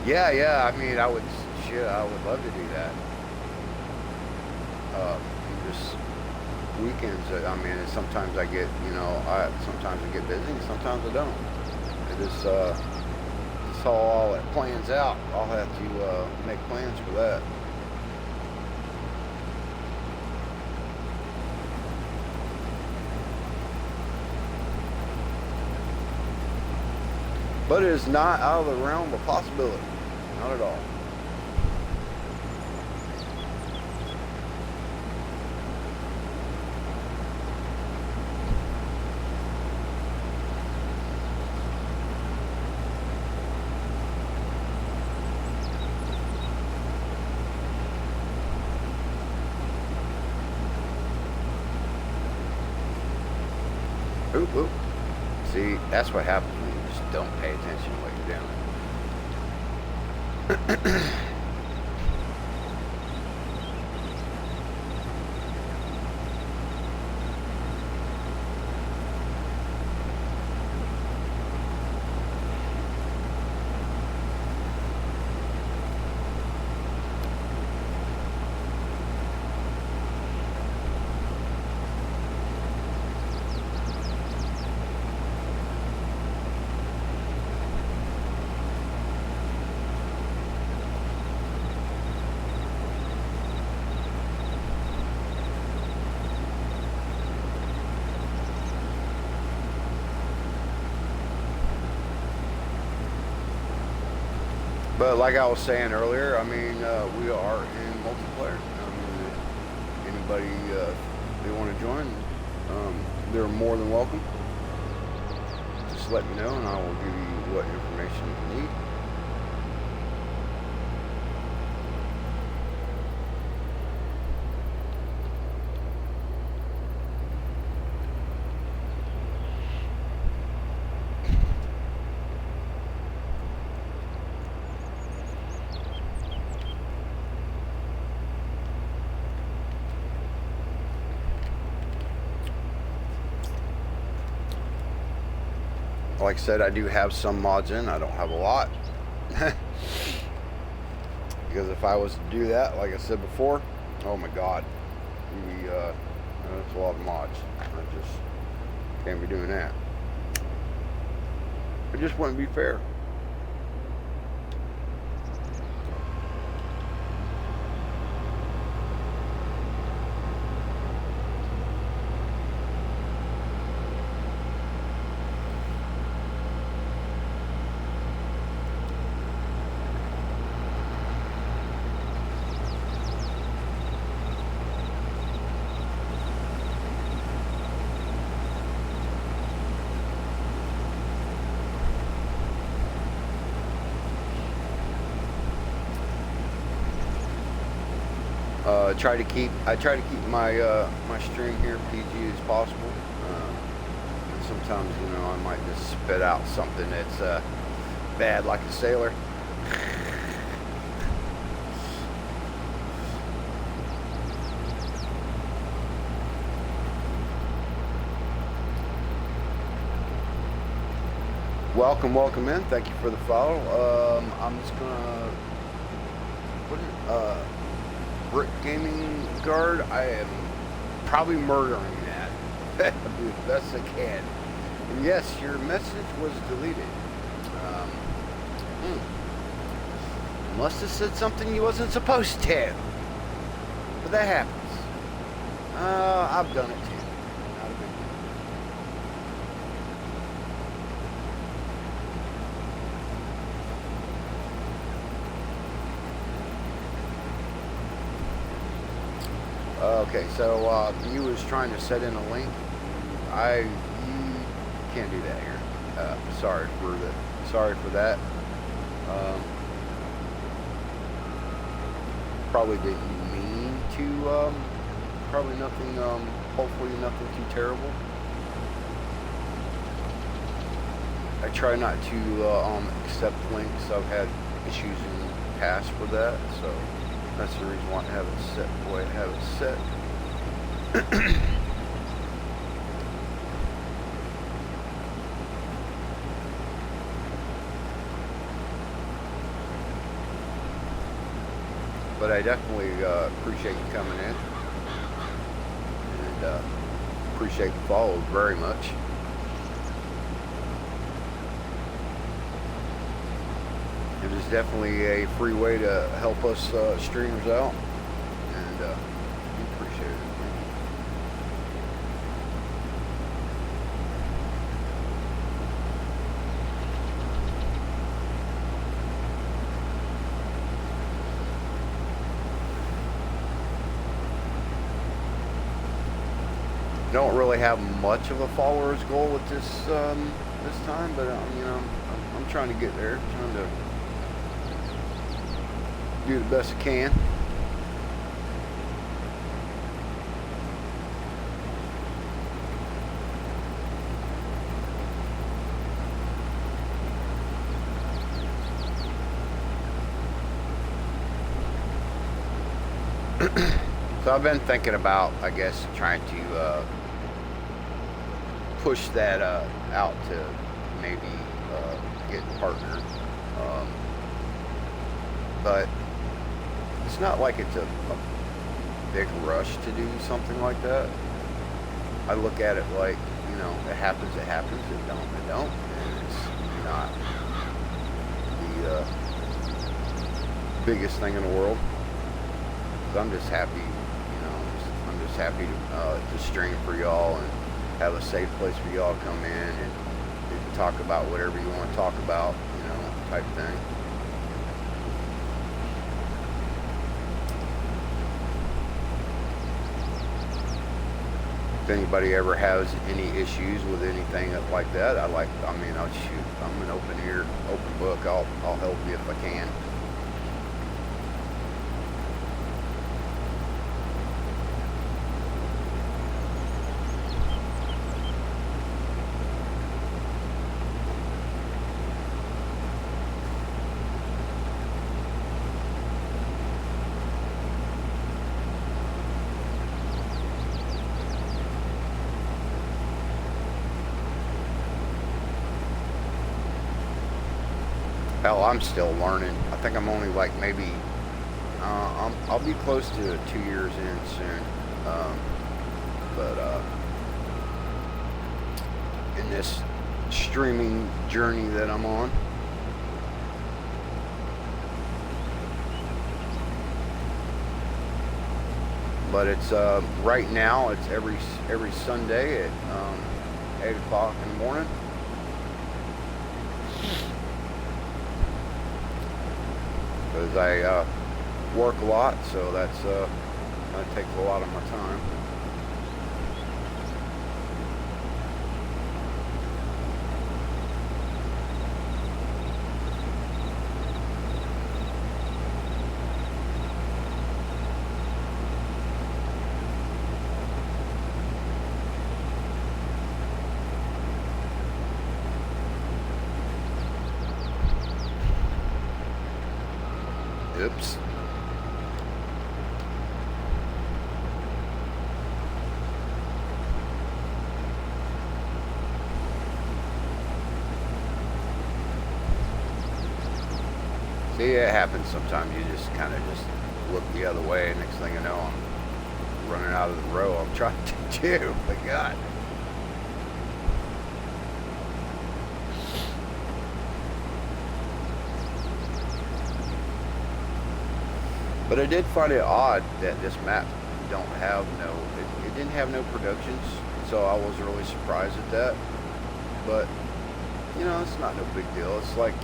Yeah. I mean, I would love to do that. Just weekends. I mean, sometimes I get, sometimes I get busy, and sometimes I don't. It is, it's all it plans out. I'll have to make plans for that. But it is not out of the realm of possibility. Not at all. Oop, oop. See, that's what happens when you just don't pay attention to what you're doing. But like I was saying earlier, I mean, we are in multiplayer. I mean, anybody they want to join, they're more than welcome. Just let me know, and I will give you what information you need. Like I said, I do have some mods in. I don't have a lot. Because if I was to do that, like I said before, oh my God, that's a lot of mods. I just can't be doing that. It just wouldn't be fair. I try to keep my my stream here PG as possible. And sometimes I might just spit out something that's bad, like a sailor. Welcome in. Thank you for the follow. I'm just gonna put it. Brick Gaming Guard, I am probably murdering that. Do the best I can. And yes, your message was deleted. Must have said something you wasn't supposed to. But that happens. I've done it too. Not a big deal. Okay, so you was trying to set in a link. You can't do that here. Sorry for that. Probably didn't mean to. Probably nothing. Hopefully nothing too terrible. I try not to accept links. I've had issues in the past for that, so. That's the reason why I have it set the way I have it set. But I definitely appreciate you coming in. and appreciate the follow very much. It is definitely a free way to help us streamers out, and we appreciate it. Don't really have much of a followers goal with this this time, but I'm trying to get there, trying to do the best I can. So I've been thinking about, I guess, trying to push that out to maybe get partnered, but it's not like it's a big rush to do something like that. I look at it like, it happens, it don't, and it's not the biggest thing in the world. I'm just happy, I'm just happy to stream for y'all and have a safe place for y'all to come in and talk about whatever you want to talk about, type thing. If anybody ever has any issues with anything like that, I'm an open book. I'll help you if I can. Hell, I'm still learning. I think I'm only like maybe, I'll be close to 2 years in soon. But in this streaming journey that I'm on, but it's right now it's every Sunday at 8 o'clock in the morning. Because I work a lot, so that takes a lot of my time. Oops. See, it happens sometimes. You just kind of just look the other way, and next thing you know, I'm running out of the row I'm trying to do. My God. But I did find it odd that this map it didn't have no productions, so I was really surprised at that. But it's not no big deal. It's like,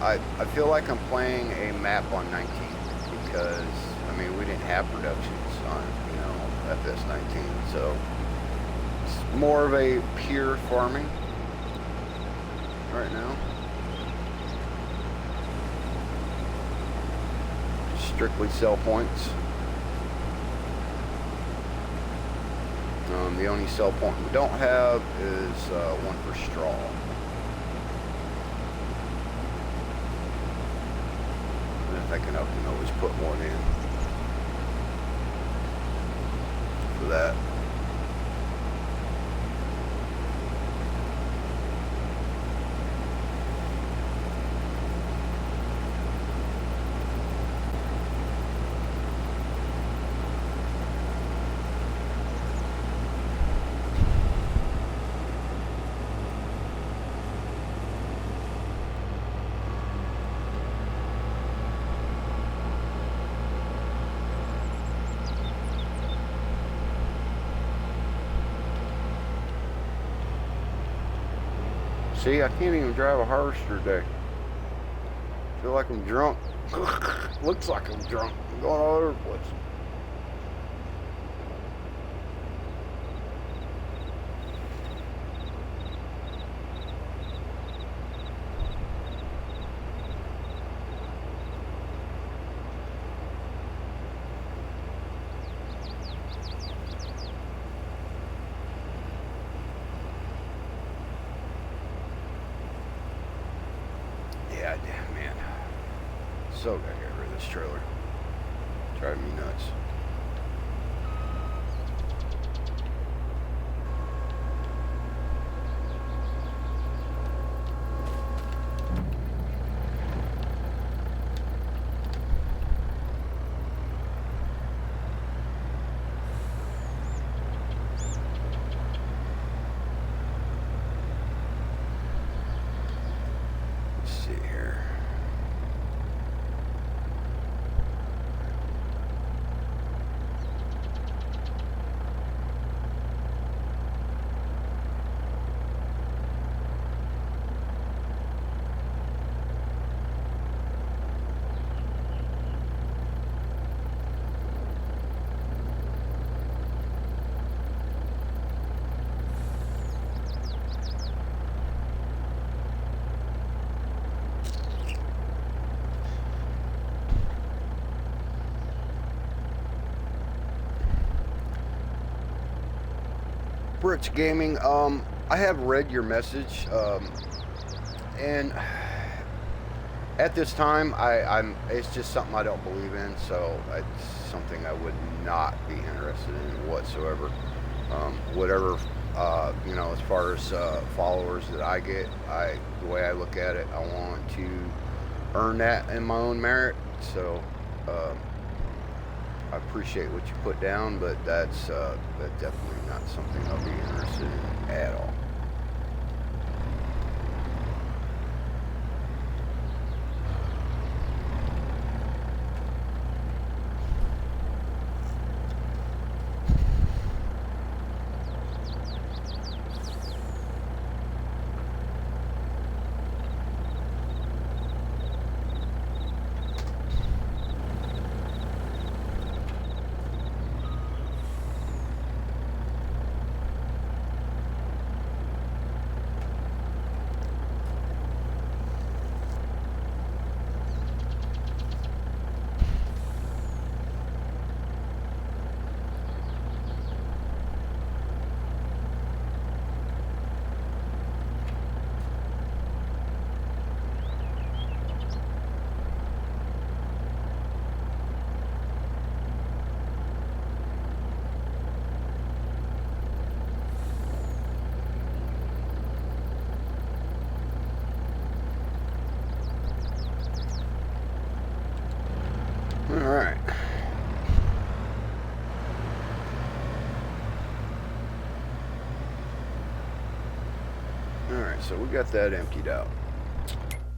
I feel like I'm playing a map on 19 because we didn't have productions on FS19, so it's more of a pure farming right now. Strictly sell points. The only sell point we don't have is one for straw. And if I can always put one in for that. See, I can't even drive a harvester today. Feel like I'm drunk. Looks like I'm drunk. I'm going all over the place. Yeah, damn, man. So gotta get rid of this trailer. Driving me nuts. Let's see here. Brits Gaming, I have read your message, and at this time, it's just something I don't believe in, so it's something I would not be interested in whatsoever. Whatever, as far as followers that I get, the way I look at it, I want to earn that in my own merit. So I appreciate what you put down, but that's definitely not something I'll be interested in at all. Alright. Alright, so we got that emptied out.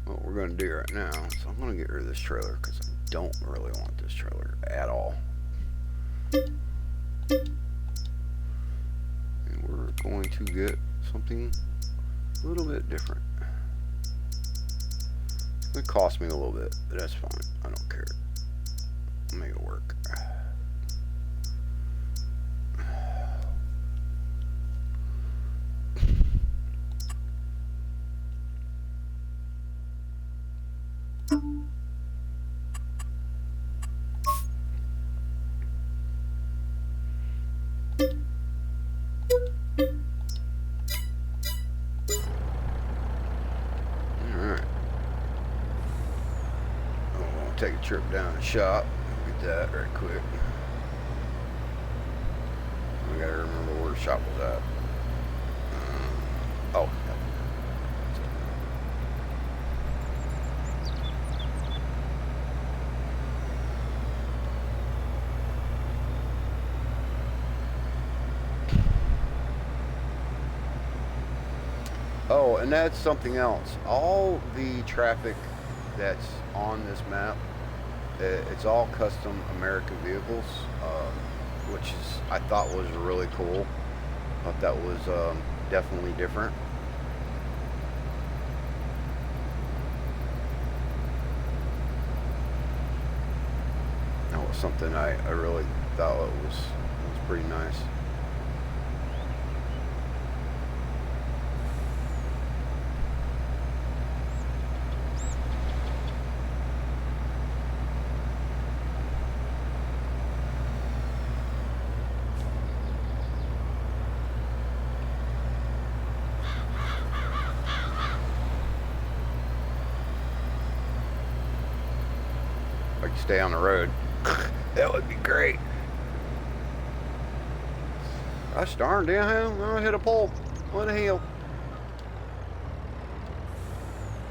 What we're going to do right now, so I'm going to get rid of this trailer because I don't really want this trailer at all. And we're going to get something a little bit different. It cost me a little bit, but that's fine. I don't care. I'll make it work. Take a trip down to the shop. Get that right quick. We gotta remember where the shop was at. Oh. Oh, and that's something else. All the traffic that's on this map, it's all custom American vehicles, which is I thought was really cool. I thought that was definitely different. was something I really thought was pretty nice. Like stay on the road. That would be great. Gosh darn, damn, I'm gonna hit a pole. What the hell?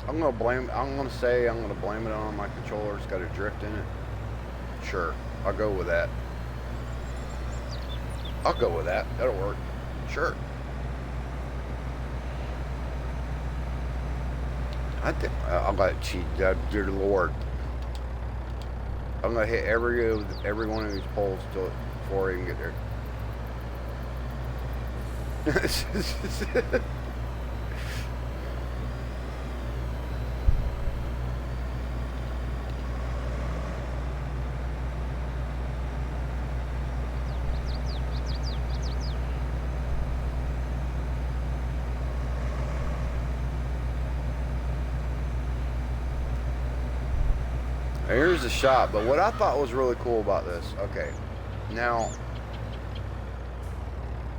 I'm gonna blame it on my controller. It's got a drift in it. Sure, I'll go with that. That'll work. Sure. I think I'm gonna cheat. Dear Lord, I'm gonna hit every one of these poles before I even get there. Here's the shop, but what I thought was really cool about this, okay, now,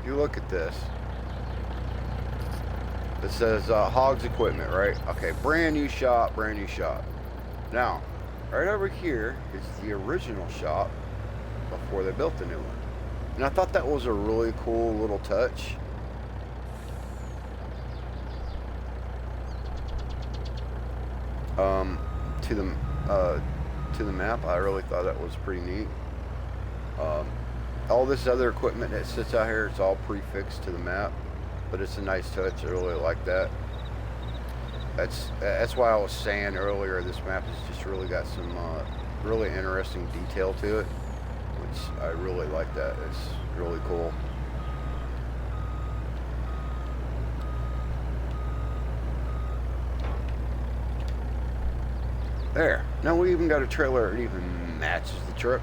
you look at this. It says Hogs Equipment, right? Okay, brand new shop. Now, right over here is the original shop before they built the new one. And I thought that was a really cool little touch. To the map, I really thought that was pretty neat. All this other equipment that sits out here, it's all prefixed to the map, but it's a nice touch. I really like that. That's why I was saying earlier, this map has just really got some really interesting detail to it, which I really like. That it's really cool. There. Now we even got a trailer that even matches the truck.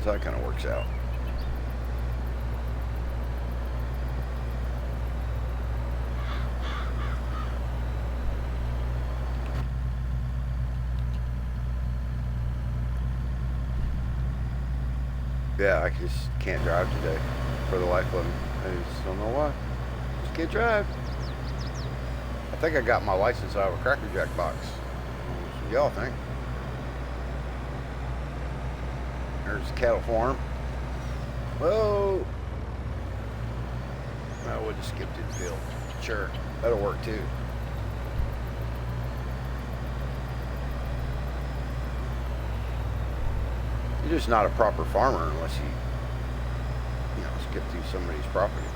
So that kind of works out. Yeah, I just can't drive today for the life of me. I just don't know why. Just can't drive. I think I got my license out of a Cracker Jack box. What y'all think? There's a cattle farm. Whoa! I would just skip through the field. Sure, that'll work too. You're just not a proper farmer unless you skip through somebody's property.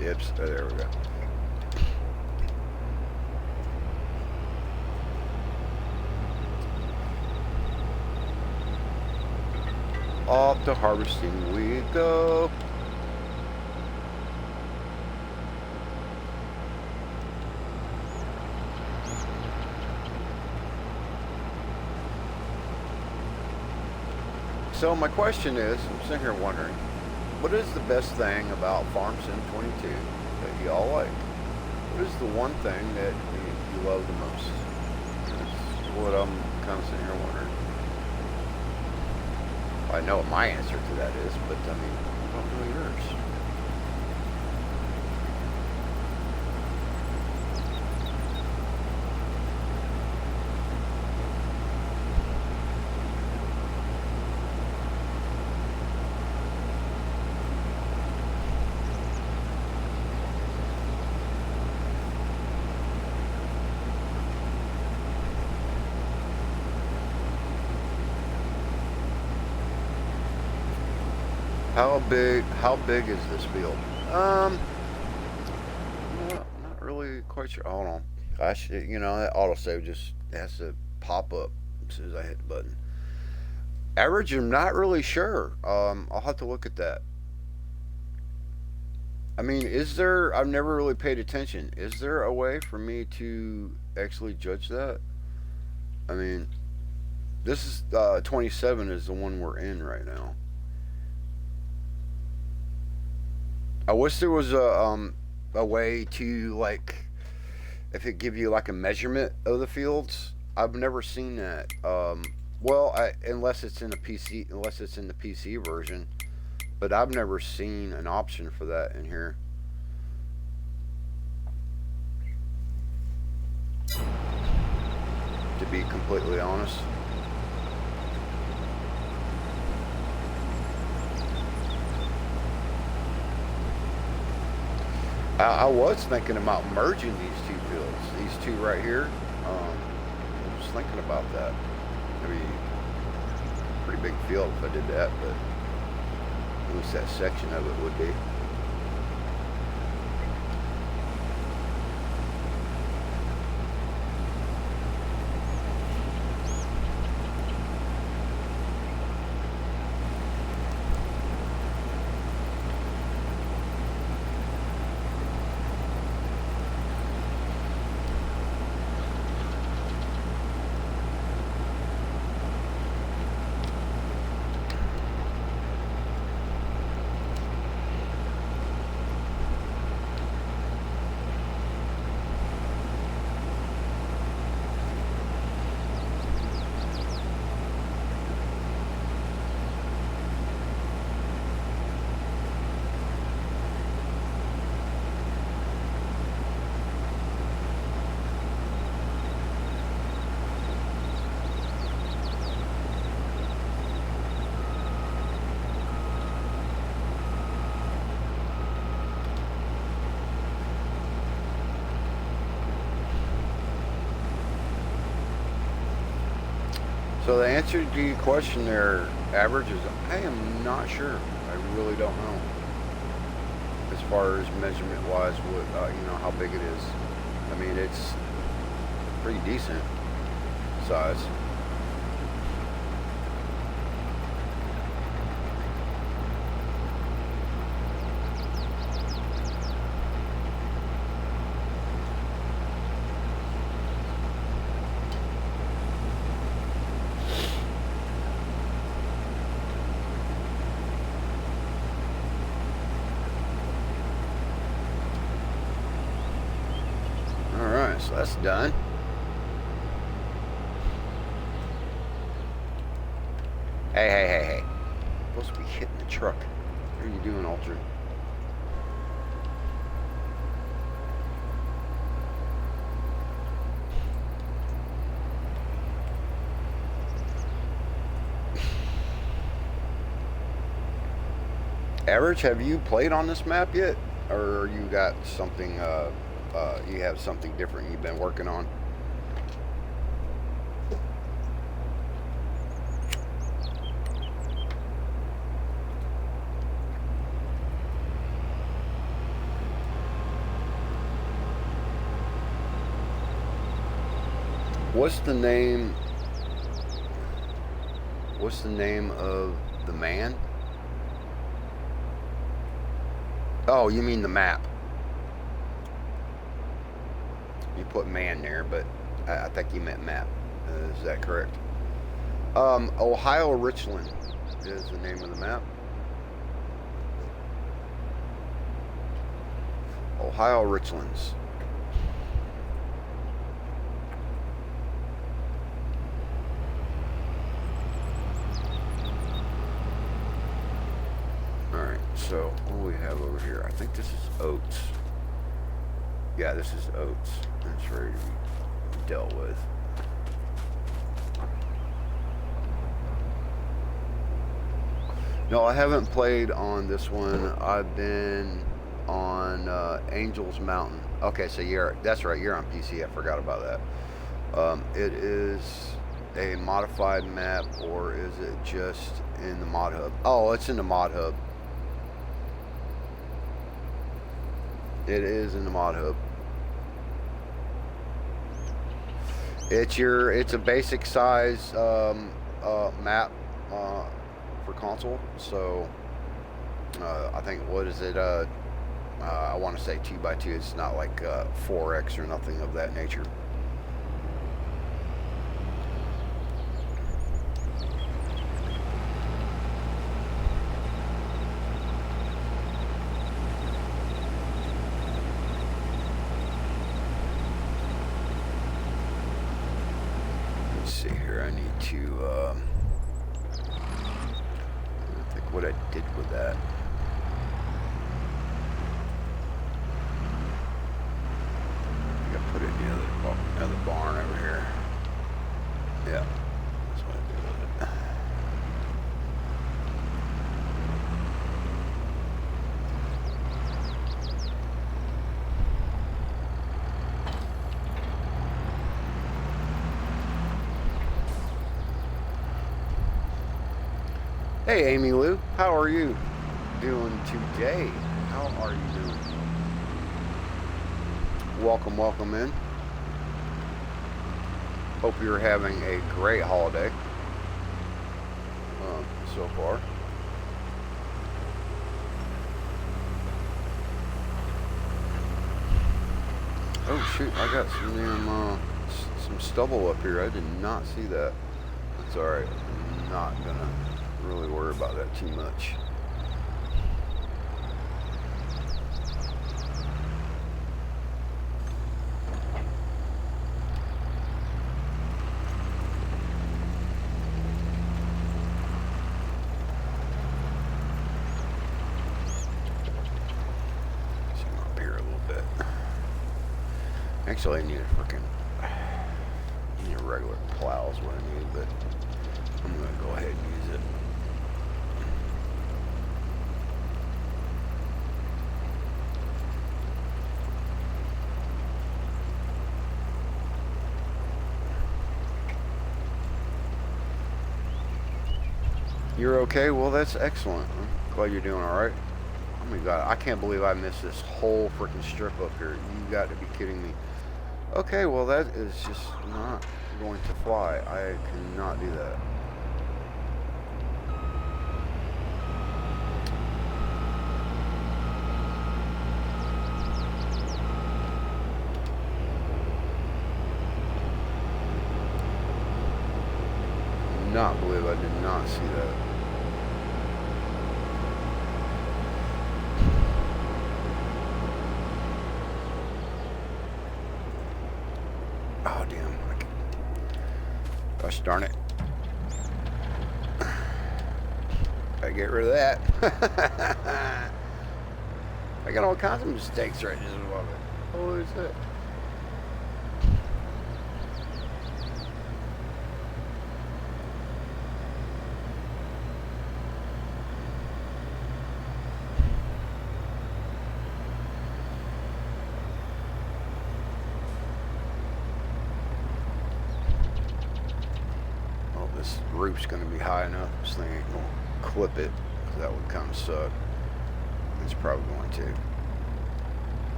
Yips, there we go. Off to harvesting we go. So my question is, I'm sitting here wondering, what is the best thing about Farm Sim 22 that y'all like? What is the one thing that you love the most? That's what I'm kind of sitting here wondering. I know what my answer to that is, but I mean, I don't know yours. How big is this field? Not really quite sure. Hold on. I should, that autosave just has to pop up as soon as I hit the button. Average, I'm not really sure. I'll have to look at that. I mean, is there? I've never really paid attention. Is there a way for me to actually judge that? I mean, this is 27 is the one we're in right now. I wish there was a way to like if it give you like a measurement of the fields. I've never seen that. Well, unless it's in the PC version, but I've never seen an option for that in here. To be completely honest. I was thinking about merging these two fields, these two right here. I was thinking about that. Maybe pretty big field if I did that, but at least that section of it would be. So the answer to your question there, average, is I am not sure. I really don't know. As far as measurement wise, what how big it is. I mean, it's pretty decent size. All right, so that's done. Hey. You're supposed to be hitting the truck. What are you doing, Ultra? Average, have you played on this map yet? Or you got something, you have something different you've been working on? What's the name? What's the name of the man? Oh, you mean the map. You put man there, but I think you meant map. Is that correct? Ohio Richland is the name of the map. Ohio Richlands. So what do we have over here? I think this is oats. Yeah, this is oats. It's ready to be dealt with. No, I haven't played on this one. I've been on Angels Mountain. Okay, so that's right. You're on PC. I forgot about that. It is a modified map, or is it just in the mod hub? Oh, it's in the mod hub. It is in the mod hub. It's a basic size map for console. So I think, what is it? I want to say 2x2. It's not like 4x or nothing of that nature. Let's see here. I need to. I think what I did with that. Put it in the other barn over here. Yeah, that's what I did with it. Hey, Amy Lou, how are you doing today? How are you doing? Welcome in. Hope you're having a great holiday so far. Oh shoot, I got some stubble up here. I did not see that. That's alright. I'm not gonna really worry about that too much. Actually, I need a regular plow is what I need, but I'm going to go ahead and use it. You're okay? Well, that's excellent. I'm glad you're doing all right. Oh my God, I can't believe I missed this whole freaking strip up here. You got to be kidding me. Okay, well that is just not going to fly. I cannot do that. Not believe I did not see that. Oh damn. Gosh darn it. Gotta get rid of that. I got all kinds of mistakes right this moment. Holy shit. This roof's going to be high enough. This thing ain't going to clip it, because that would kind of suck. It's probably going to.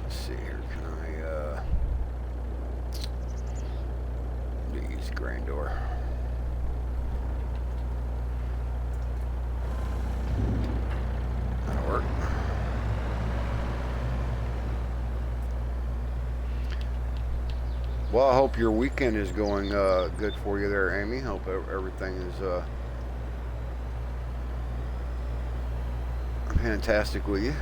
Let's see here. Can I use Grandor? Well, I hope your weekend is going good for you there, Amy. Hope everything is fantastic with you.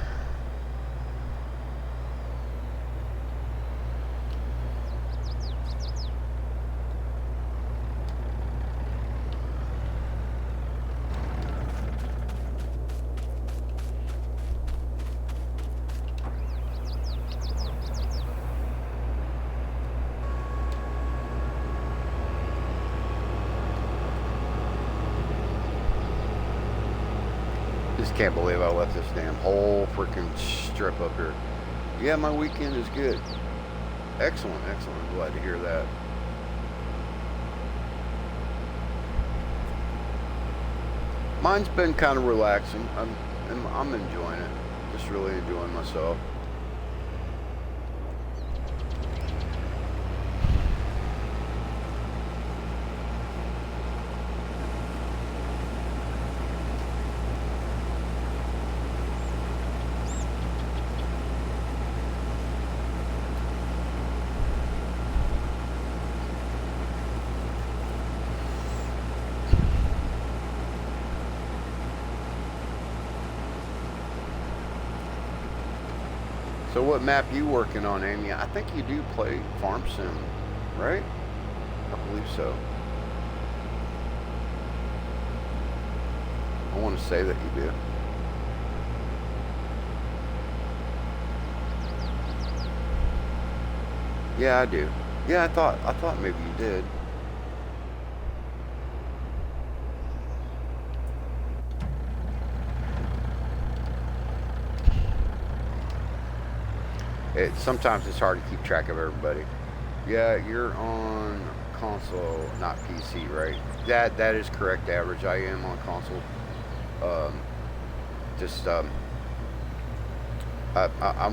can't believe I left this damn whole freaking strip up here. Yeah, my weekend is good. Excellent, excellent. I'm glad to hear that. Mine's been kind of relaxing. I'm enjoying it. Just really enjoying myself. So what map you working on, Amy? I think you do play Farm Sim, right? I believe so. I want to say that you do. Yeah, I do. Yeah, I thought maybe you did. Sometimes it's hard to keep track of everybody. Yeah, you're on console, not PC, right? That is correct. Average. I am on console. Um, just I'm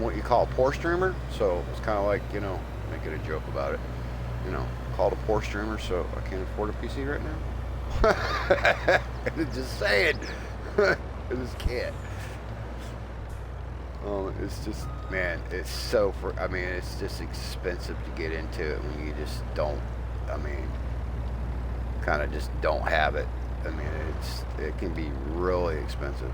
what you call a poor streamer, so it's kind of like making a joke about it. Called a poor streamer, so I can't afford a PC right now. Just saying, I just can't. It's just, man, it's so I mean, it's just expensive to get into it when you just don't, I mean, kind of just don't have it. I mean, it can be really expensive.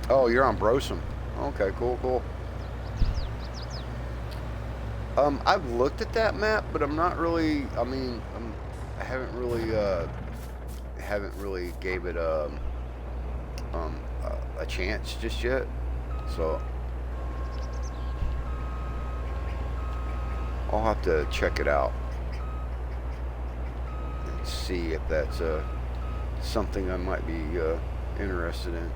Oh, you're on Brosum. Okay, cool. I've looked at that map, but I'm not really. I mean, I haven't really gave it a chance just yet. So I'll have to check it out and see if that's something I might be interested in.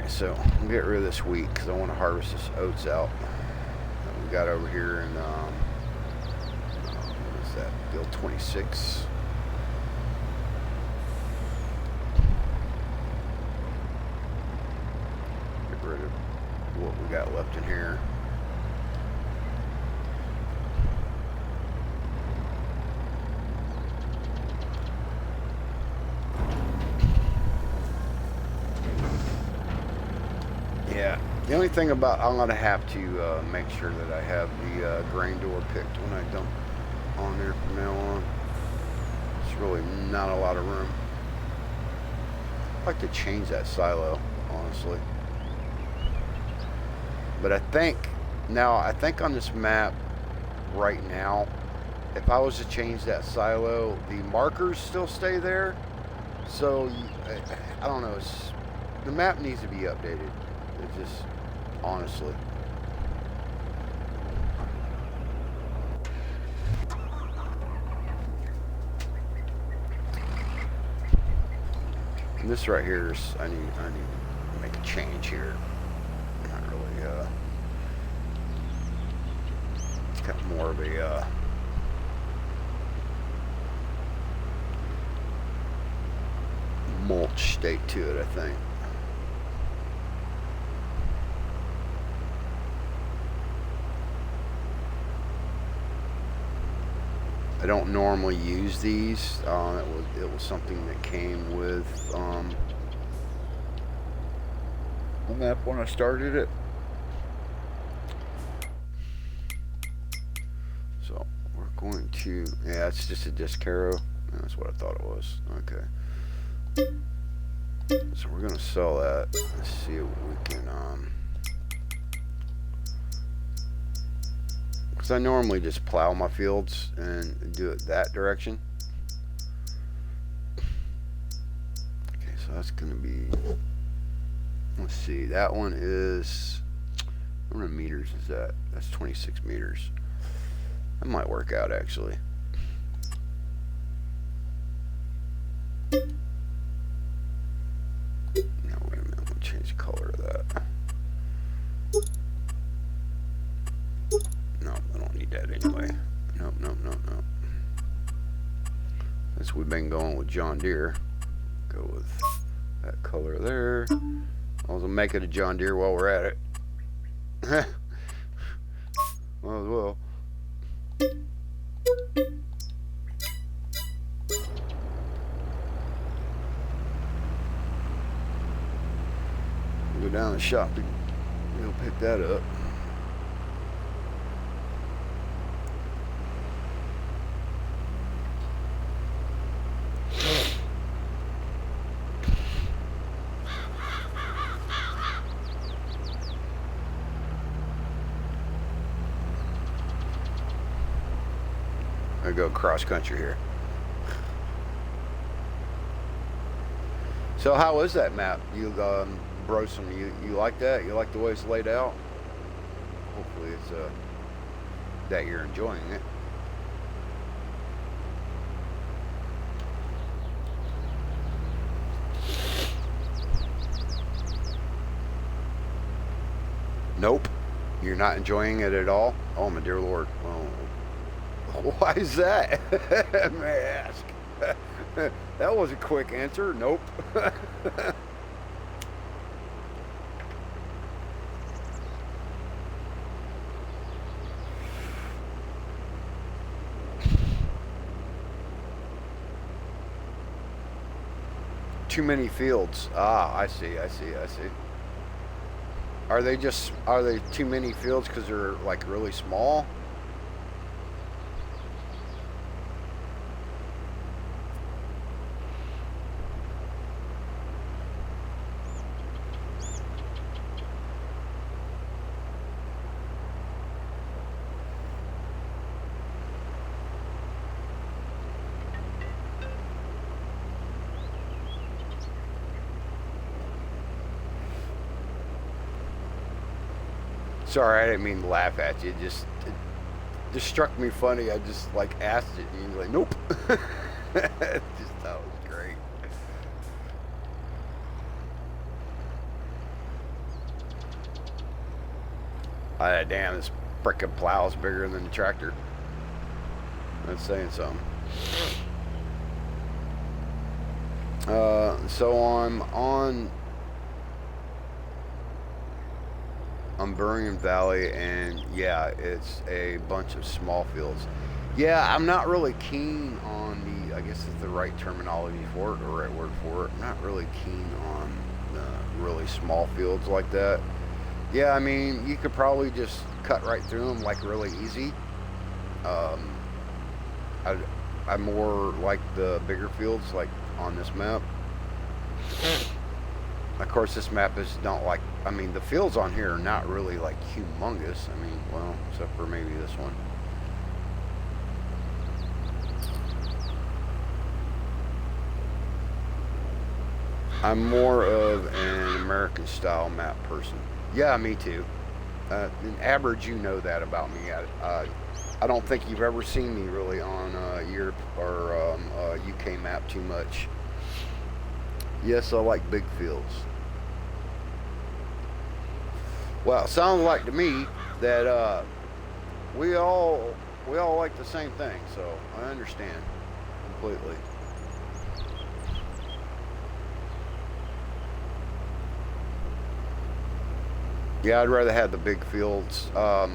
So we'll get rid of this wheat because I want to harvest this oats out that we got over here in what is that, Bill 26. Get rid of what we got left in here. Yeah, the only thing about, I'm going to have to make sure that I have the grain door picked when I dump on there from now on. It's really not a lot of room. I'd like to change that silo, honestly. But I think on this map right now, if I was to change that silo, the markers still stay there. So, I don't know, the map needs to be updated. It just, honestly. And this right here is, I need to make a change here. Not really, it's got more of a, mulch state to it, I think. I don't normally use these. It was something that came with the map when I started it. So we're going to, yeah, it's just a disc arrow. That's what I thought it was. Okay. So we're gonna sell that. Let's see what we can because I normally just plow my fields and do it that direction. Okay, so that's going to be, let's see, that one is, how many meters is that? That's 26 meters. That might work out actually. No, wait a minute, I'm going to change the color of that. No, I don't need that anyway. Nope. Since we've been going with John Deere, go with that color there. I'll make it a John Deere while we're at it. Well as well. Go down the shop to go pick that up. I go cross country here. So how is that map? You Broson, you like that? You like the way it's laid out? Hopefully it's that you're enjoying it. Nope. You're not enjoying it at all? Oh my dear Lord. Well, why is that? May I ask? That was a quick answer. Nope. Too many fields. Ah, I see. Are they too many fields because they're like really small? Sorry, I didn't mean to laugh at you. It just struck me funny. I just like asked it, and you're like, nope. Just thought it was great. Damn, this frickin' plow's bigger than the tractor. That's saying something. So I'm on Burien Valley, and yeah, it's a bunch of small fields. Yeah, I'm not really keen on I guess is the right terminology for it, or right word for it. I'm not really keen on really small fields like that. Yeah, I mean, you could probably just cut right through them like really easy. I more like the bigger fields like on this map. Of course, this map is not like, I mean, the fields on here are not really like humongous. I mean, well, except for maybe this one. I'm more of an American style map person. Yeah, me too. In average, you know that about me. I don't think you've ever seen me really on Europe or UK map too much. Yes, I like big fields. Well, it sounds like to me that we all like the same thing, so I understand completely. Yeah, I'd rather have the big fields. I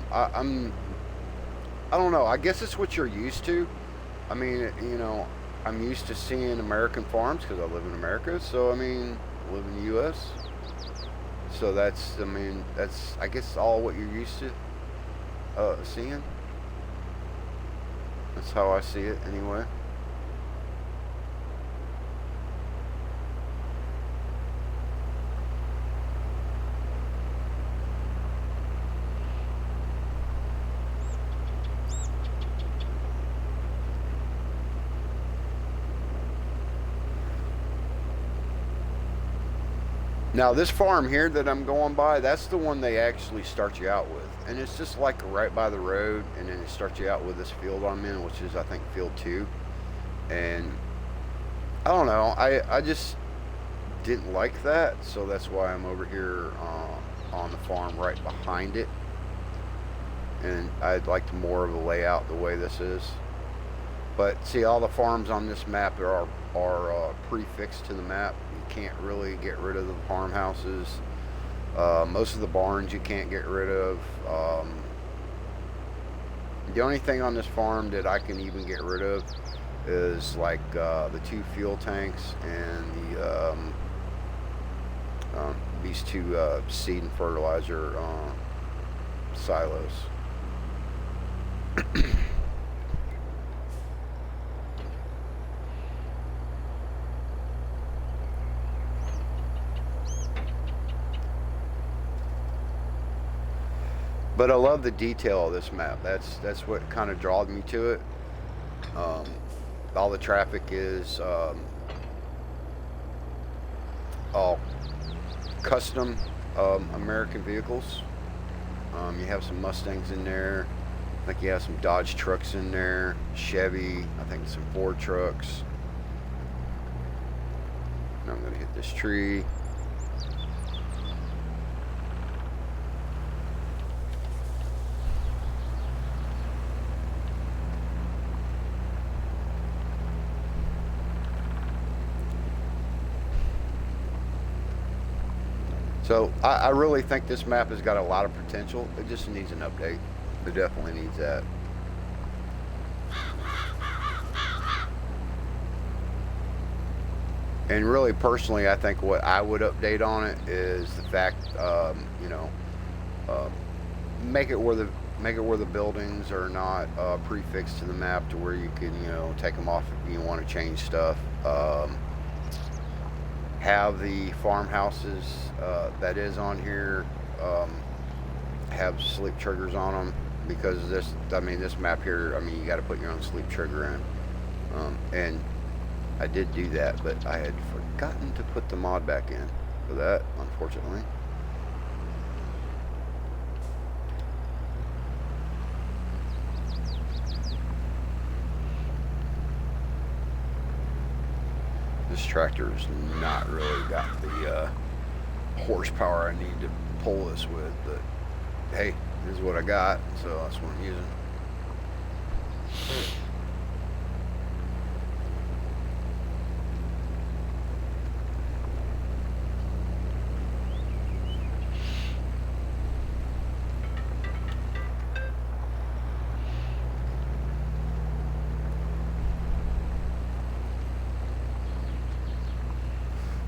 don't know. I guess it's what you're used to. I mean, I'm used to seeing American farms because I live in America. So I mean, I live in the U.S. So that's I guess all what you're used to seeing. That's how I see it anyway. Now this farm here that I'm going by, that's the one they actually start you out with, and it's just like right by the road, and then it starts you out with this field I'm in, which is I think field 2. And I don't know, I just didn't like that, so that's why I'm over here on the farm right behind it, and I'd like more of a layout the way this is. But see, all the farms on this map are prefixed to the map. You can't really get rid of the farmhouses. Most of the barns you can't get rid of. The only thing on this farm that I can even get rid of is like the 2 fuel tanks and these 2 seed and fertilizer silos. But I love the detail of this map. That's what kind of drawed me to it. All the traffic is all custom American vehicles. You have some Mustangs in there. I think you have some Dodge trucks in there, Chevy, I think some Ford trucks. Now I'm going to hit this tree. So I really think this map has got a lot of potential. It just needs an update. It definitely needs that. And really, personally, I think what I would update on it is the fact, make it where the buildings are not prefixed to the map, to where you can, take them off if you want to change stuff. Have the farmhouses that is on here have sleep triggers on them, because this map here, you got to put your own sleep trigger in, and I did do that, but I had forgotten to put the mod back in for that, unfortunately. This tractor's not really got the horsepower I need to pull this with, but hey, this is what I got, so that's what I'm using.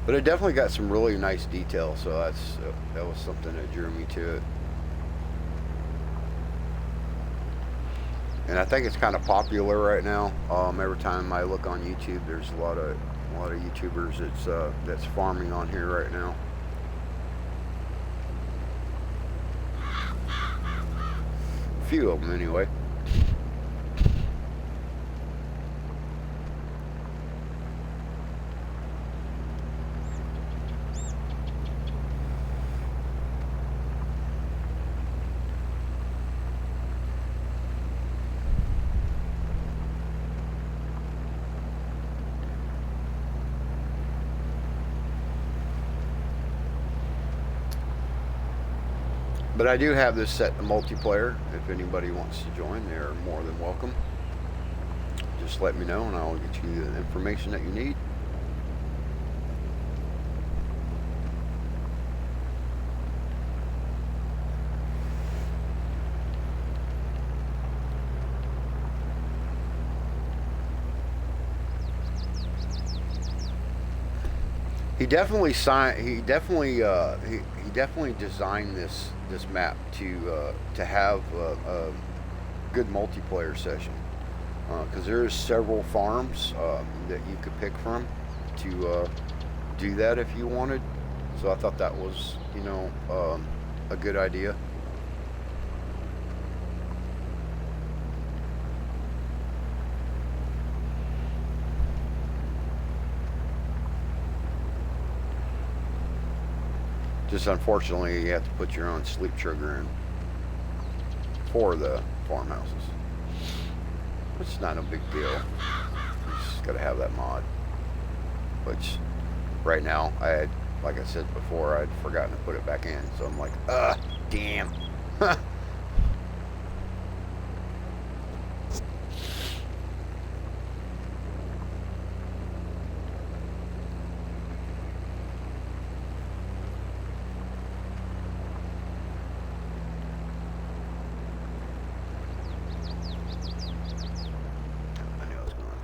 But it definitely got some really nice detail, so that was something that drew me to it. And I think it's kind of popular right now. Every time I look on YouTube, there's a lot of YouTubers that's farming on here right now. A few of them, anyway. But I do have this set to multiplayer. If anybody wants to join, they're more than welcome. Just let me know and I'll get you the information that you need. He definitely designed this map to have a good multiplayer session, because there's several farms that you could pick from to do that if you wanted. So I thought that was a good idea. Just unfortunately, you have to put your own sleep trigger in for the farmhouses, which is not a big deal. You just got to have that mod. Which, right now, like I said before, I'd forgotten to put it back in. So I'm like, damn.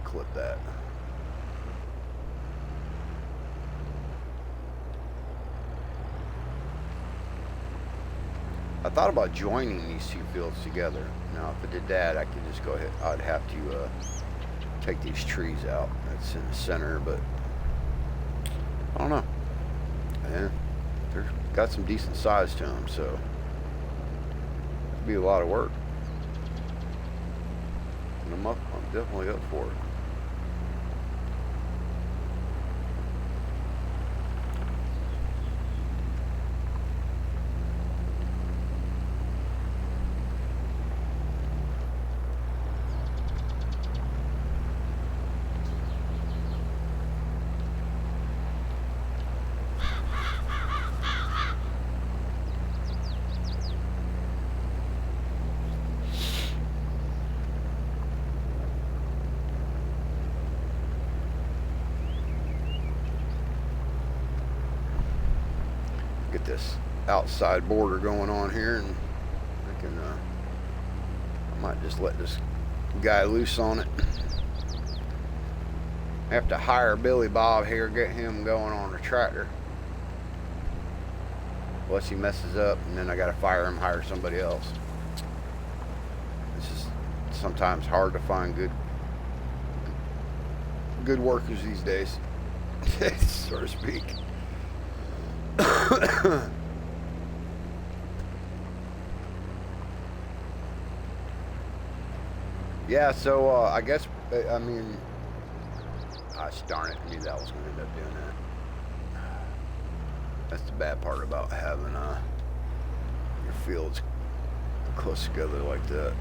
Clip that. I thought about joining these two fields together. Now, if I did that, I could just go ahead. I'd have to take these trees out. That's in the center, but I don't know. Yeah, they've got some decent size to them, so it'd be a lot of work. And I'm definitely up for it. Get this outside border going on here, and I might just let this guy loose on it. I have to hire Billy Bob here, get him going on the tractor. Unless he messes up, and then I gotta fire him, hire somebody else. It's just sometimes hard to find good workers these days, so to speak. Yeah, so I guess, I mean, gosh darn it, I knew that was going to end up doing that. That's the bad part about having your fields close together like that.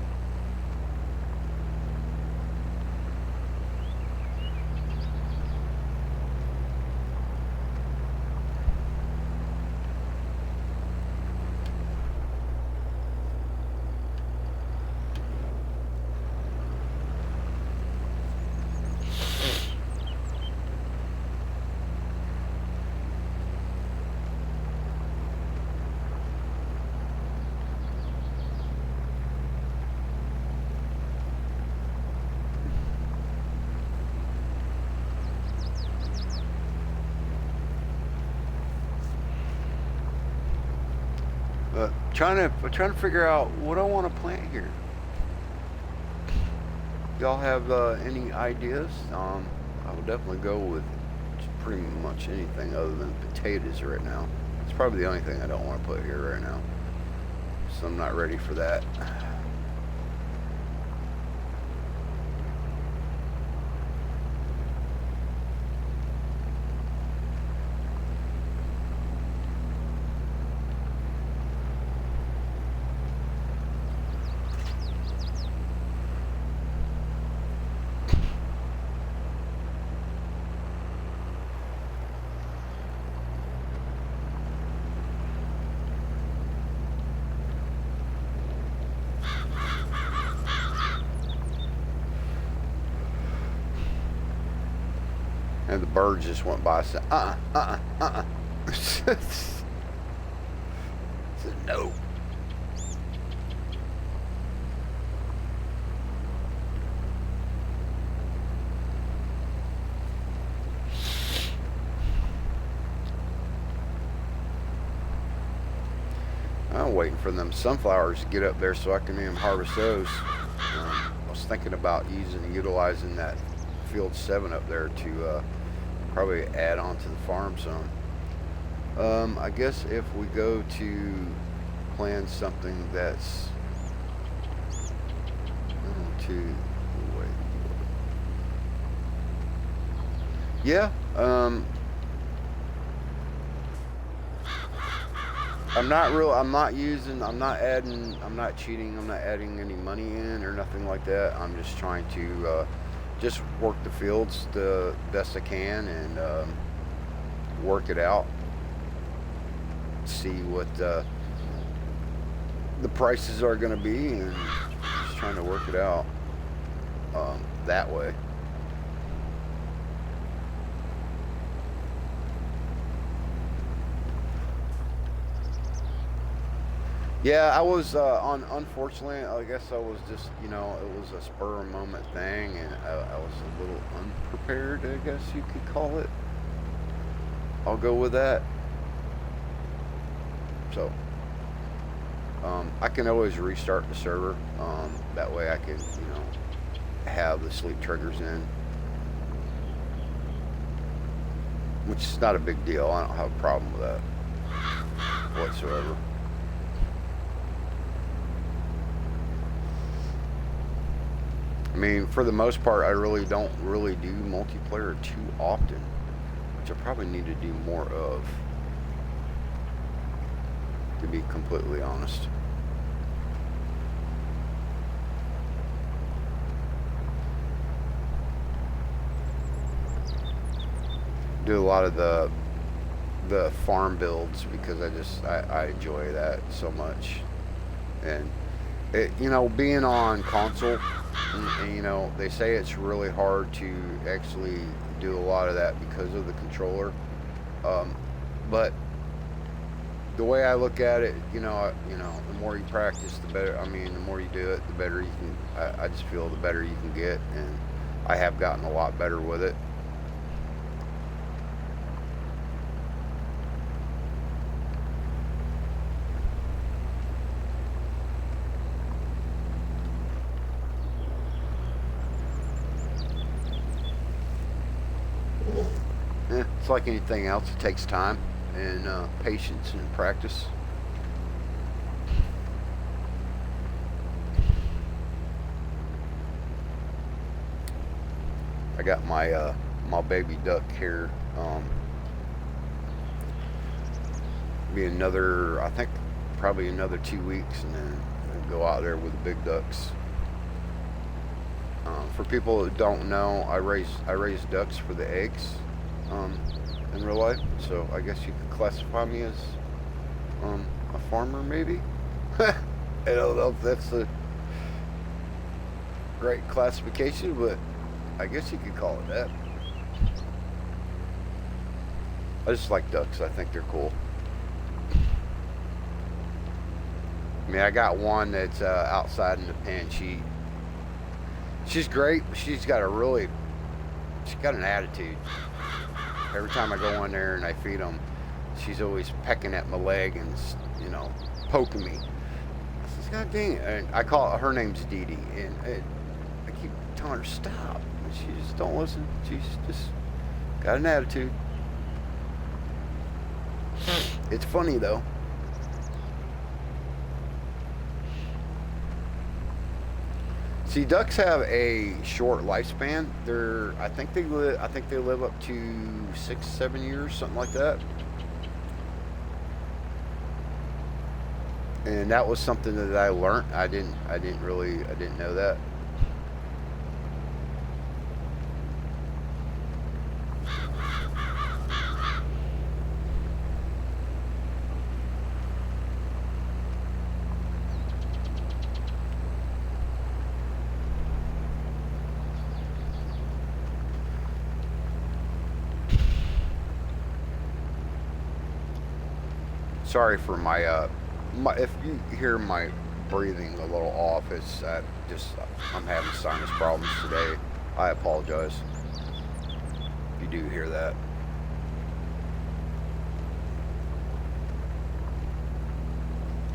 Trying to figure out what I want to plant here. Y'all have any ideas? I would definitely go with pretty much anything other than potatoes right now. It's probably the only thing I don't want to put here right now, so I'm not ready for that. And the birds just went by and said, said no. I'm waiting for them sunflowers to get up there so I can even harvest those. I was thinking about utilizing that field 7 up there to probably add on to the farm some. I guess if we go to plan something that's I'm not using. I'm not adding. I'm not cheating. I'm not adding any money in or nothing like that. I'm just trying to just work the fields the best I can and work it out. See what the prices are going to be, and just trying to work it out that way. Yeah, I was on. Unfortunately, I guess I was just, it was a spur of the moment thing, and I was a little unprepared. I guess you could call it. I'll go with that. So I can always restart the server. That way, I can, have the sleep triggers in, which is not a big deal. I don't have a problem with that whatsoever. I mean, for the most part, I really don't really do multiplayer too often, which I probably need to do more of, to be completely honest. Do a lot of the farm builds because I enjoy that so much, and being on console, and they say it's really hard to actually do a lot of that because of the controller. But the way I look at it, the more you practice, the better. I mean, the more you do it, the better you can. I just feel the better you can get, and I have gotten a lot better with it. It's like anything else. It takes time and patience and practice. I got my baby duck here. Be another, I think, probably another 2 weeks, and then go out there with the big ducks. For people that don't know, I raise ducks for the eggs. In real life, so I guess you could classify me as a farmer, maybe. I don't know if that's a great classification, but I guess you could call it that. I just like ducks. I think they're cool. I mean, I got one that's outside in the pen. She's great, but she's got an attitude. Every time I go in there and I feed them, she's always pecking at my leg and, poking me. I says, God dang it. And her name's Dee Dee, and I keep telling her stop. And she just don't listen. She's just got an attitude. It's funny though. See, ducks have a short lifespan. I think they live up to 6, 7 years, something like that. And that was something that I learned. I didn't know that. Sorry for if you hear my breathing a little off, it's I'm having sinus problems today. I apologize if you do hear that.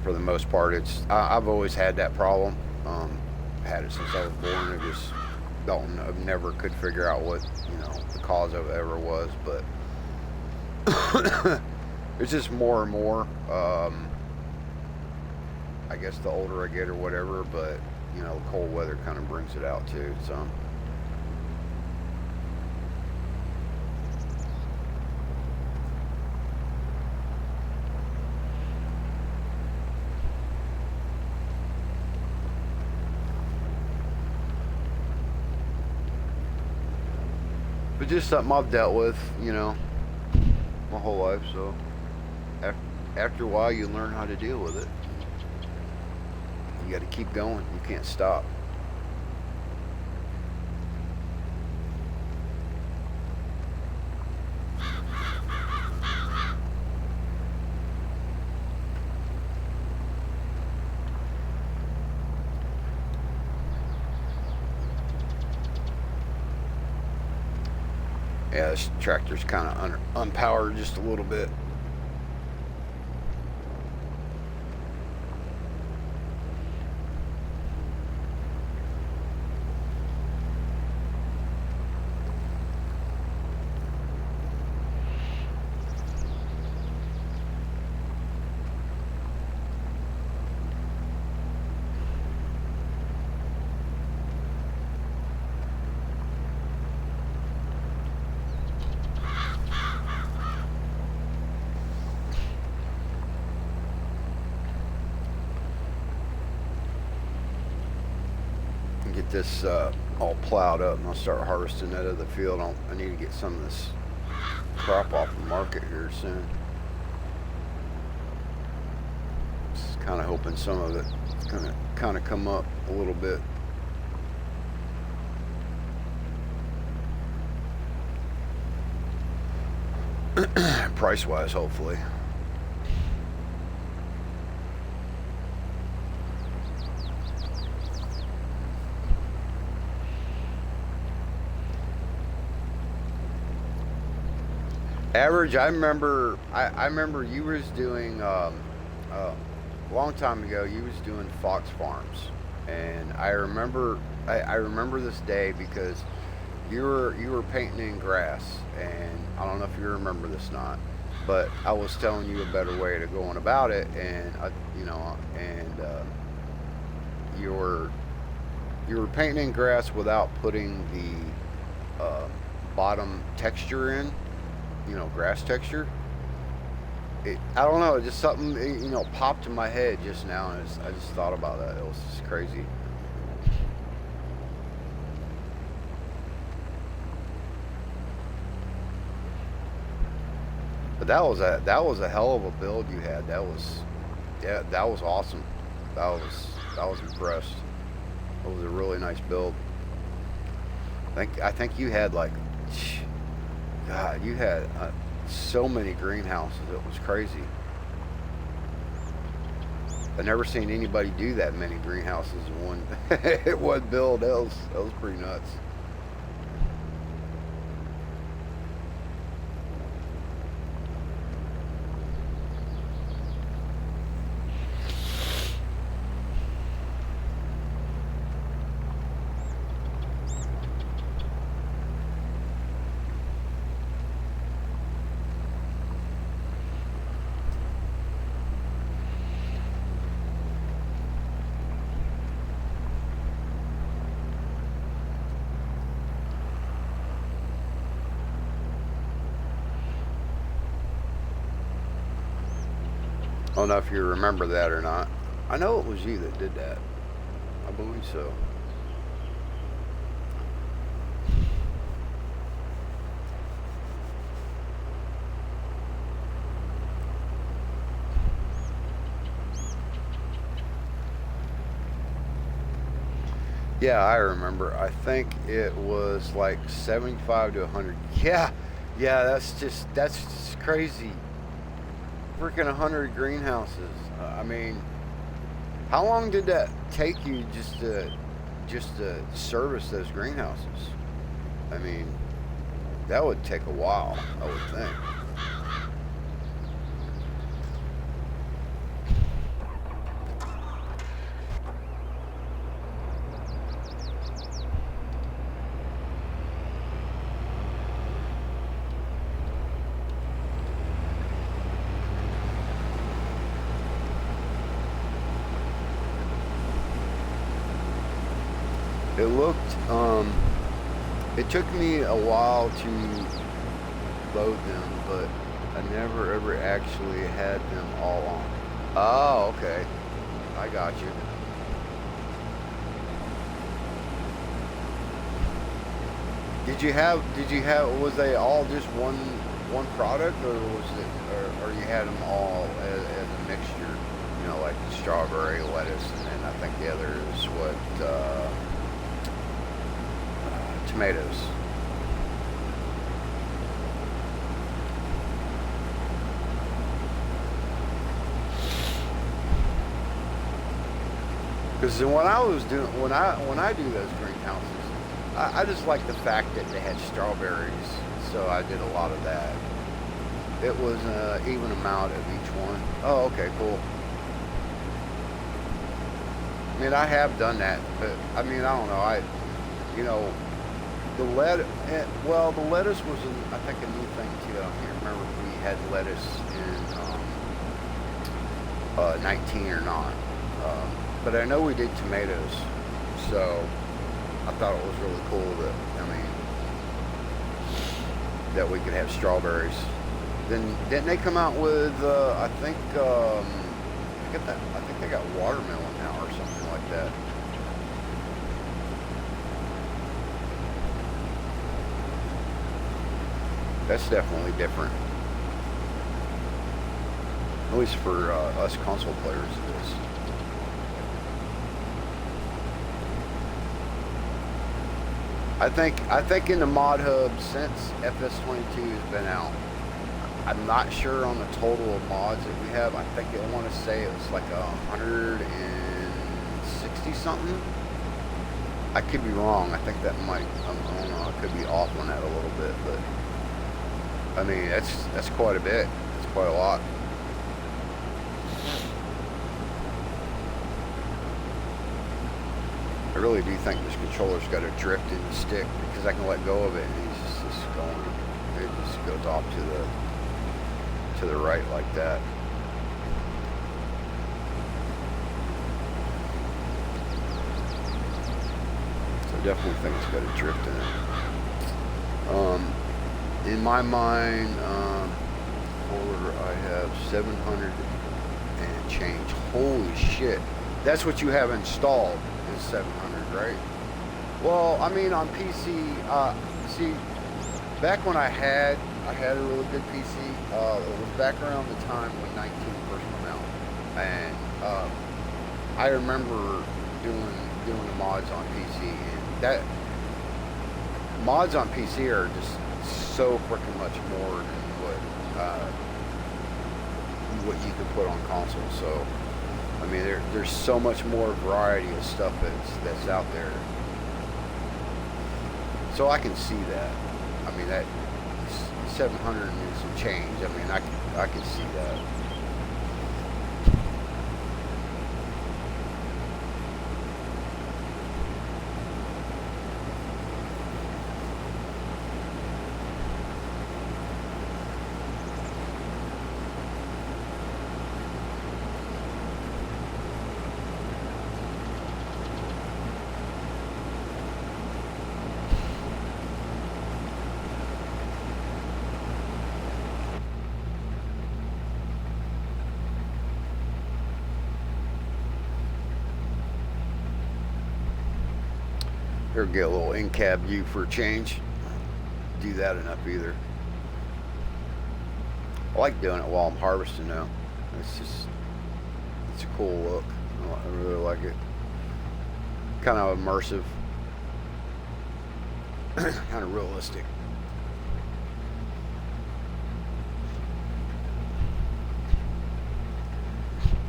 For the most part, I've always had that problem. Had it since I was born. I just I've never could figure out what the cause of it ever was, but it's just more and more. I guess the older I get or whatever, but the cold weather kind of brings it out too. So. just something I've dealt with, my whole life. So after a while, you learn how to deal with it. You got to keep going. You can't stop. Yeah, this tractor's kind of unpowered just a little bit. Get this all plowed up and I'll start harvesting that other field. I need to get some of this crop off the market here soon. Just kind of hoping some of it is going to kind of come up a little bit. Price wise, hopefully. Average, I remember you was doing a long time ago. You was doing Fox Farms, and I remember this day because you were painting in grass, and I don't know if you remember this or not, but I was telling you a better way to go on about it, and you were painting in grass without putting the bottom texture in. Grass texture. I don't know, just something, popped in my head just now, and I just thought about that. It was just crazy. But that was a hell of a build you had. That was awesome. I was impressed. It was a really nice build. I think you had like, God, you had so many greenhouses. It was crazy. I've never seen anybody do that many greenhouses in one build. That was pretty nuts. I don't know if you remember that or not. I know it was you that did that. I believe so. Yeah, I remember. I think it was like 75 to 100. Yeah, that's just crazy. Freaking 100 greenhouses. I mean, how long did that take you just to service those greenhouses? I mean, that would take a while, I would think. It looked, it took me a while to load them, but I never ever actually had them all on. Oh, okay. I got you. Was they all just one product, or was it, or you had them all as a mixture? You know, like strawberry, lettuce, and then I think the other is what, tomatoes. Because when I was doing when I do those greenhouses, I just like the fact that they had strawberries, so I did a lot of that. It was an even amount of each one. Oh, okay, cool. I mean, I have done that, but I mean, I don't know. You know, well, the lettuce was, I think, a new thing too. I can't remember if we had lettuce in 19 or not. But I know we did tomatoes, so I thought it was really cool that, I mean, that we could have strawberries. Then didn't they come out with, I think, I think they got watermelon now or something like that. That's definitely different. At least for us console players, it is. I think in the mod hub since FS22 has been out, I'm not sure on the total of mods that we have. I think I want to say it was like 160 something. I could be wrong. I think that might, I don't know, I could be off on that a little bit, but I mean, that's quite a bit. It's quite a lot. I really do think this controller's got a drift in the stick, because I can let go of it and he's just going, it just goes off to the right like that. So I definitely think it's got a drift in it. In my mind, folder, I have 700 and change. Holy shit. That's what you have installed, is 700, right? Well, I mean, on PC, see, back when I had a really good PC, it was back around the time when 19 first came out. And I remember doing the mods on PC, and that mods on PC are just so freaking much more than what you can put on console. So I mean, there's so much more variety of stuff that's out there. So I can see that. I mean, that 700 and some change. I mean, I can see that. Or get a little in-cab view for a change. Do that enough either. I like doing it while I'm harvesting though. It's a cool look. I really like it. Kind of immersive. Kind of realistic.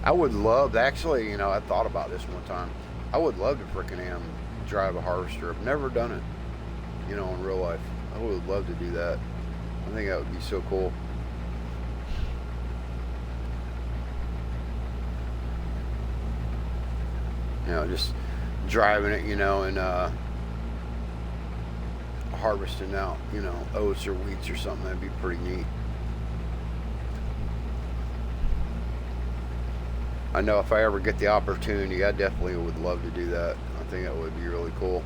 I would love, actually, you know, I thought about this one time. I would love to frickin' drive a harvester. I've never done it, you know, in real life. I would love to do that. I think that would be so cool. You know, just driving it, you know, and harvesting out, you know, oats or wheats or something. That'd be pretty neat. I know if I ever get the opportunity, I definitely would love to do that. I think that would be really cool.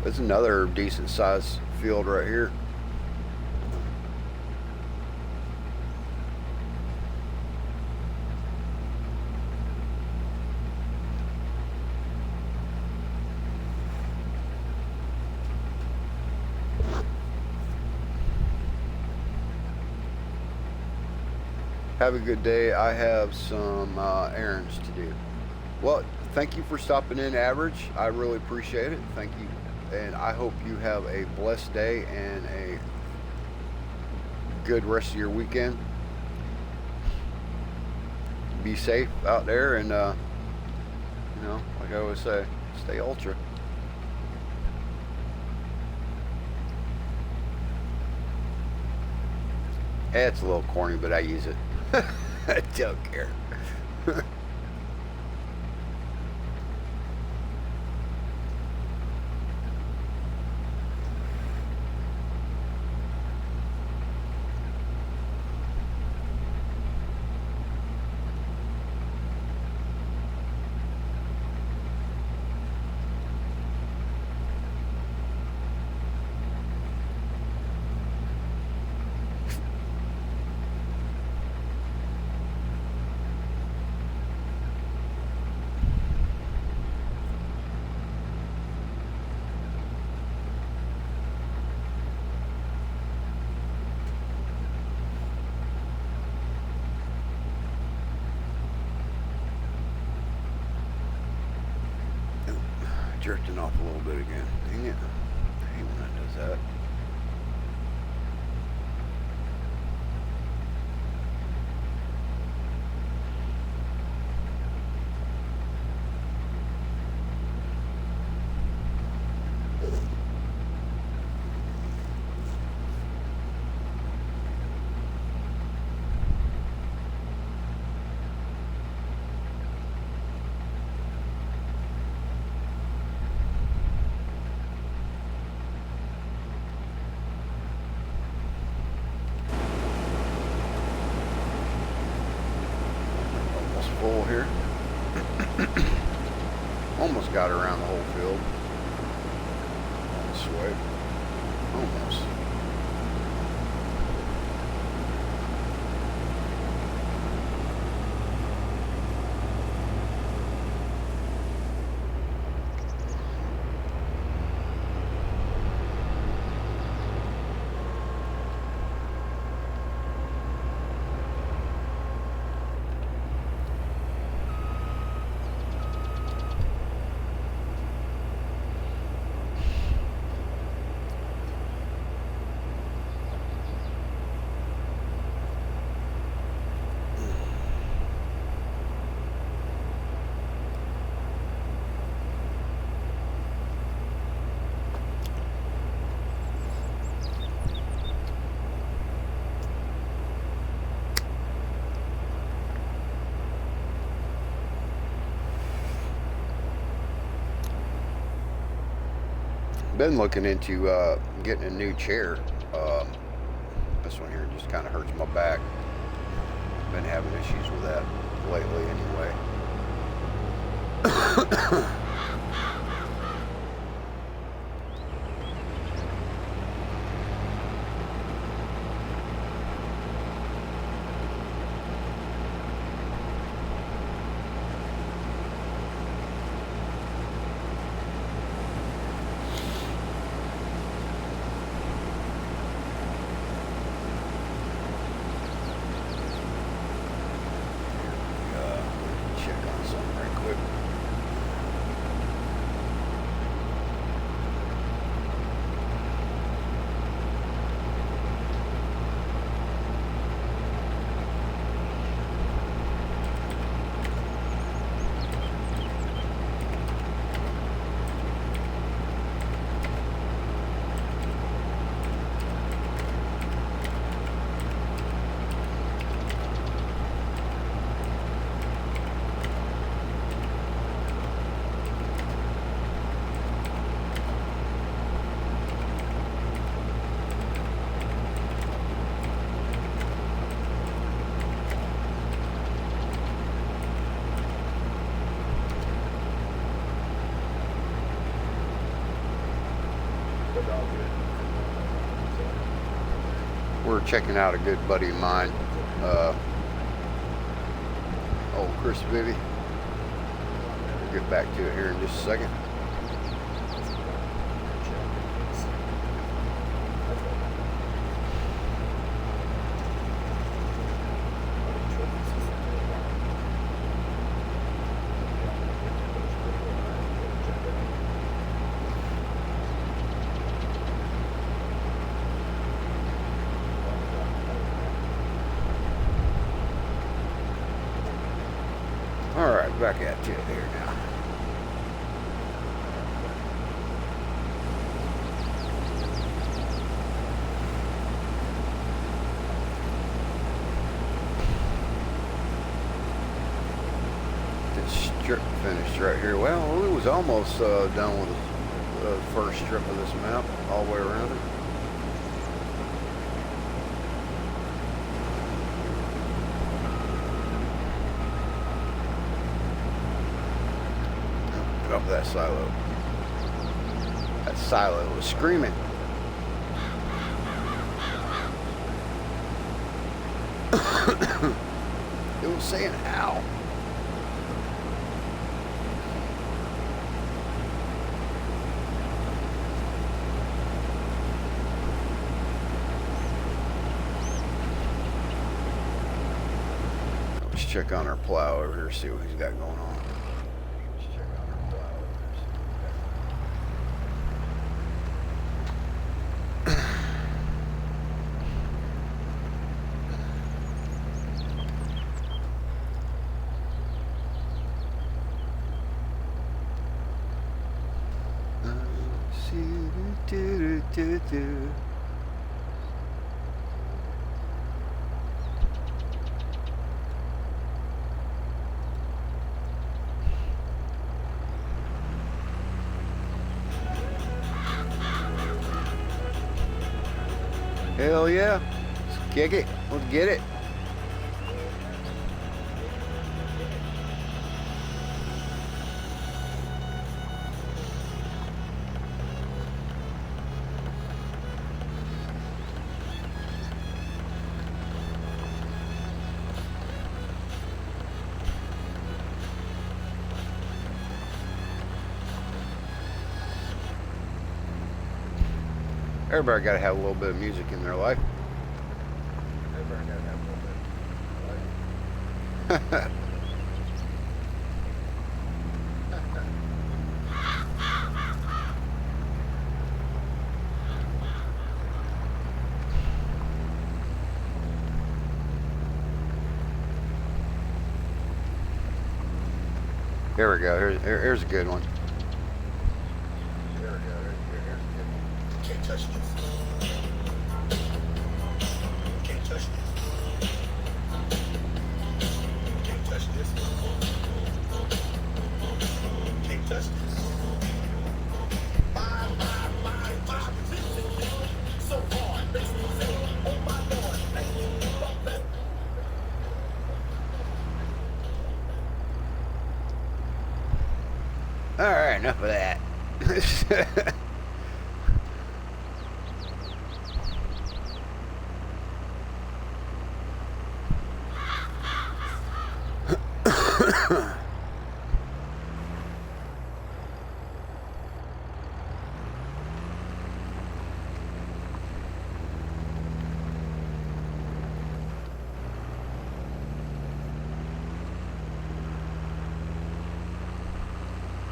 There's another decent sized field right here. Have a good day. I have some errands to do. Well, thank you for stopping in, Average. I really appreciate it. Thank you. And I hope you have a blessed day and a good rest of your weekend. Be safe out there, and like I always say, stay ultra. It's a little corny, but I use it. I don't care. Drifting off a little bit again. Dang it. I hate when it does that. Almost full here. Almost got around the whole field. This way. Almost. Been looking into getting a new chair. This one here just kind of hurts my back. Been having issues with that lately anyway. Check on something right quick. We're checking out a good buddy of mine, old Chris Bibby. We'll get back to it here in just a second. All right, back at you here now. This strip finished right here. Well, we was almost done with the first strip of this map, all the way around it. Up that silo. That silo was screaming. It was saying ow. Let's check on our plow over here, see what he's got going on. Hell yeah. Let's kick it. Let's get it. Everybody got to have a little bit of music in their life. Everybody got to have a little bit. Here we go. Here's a good one. There we go. Here's a good one. Can't touch this. Can't touch this. Can't touch this. Can't touch this. My, so hard. Makes me say, oh my Lord. All right, enough of that.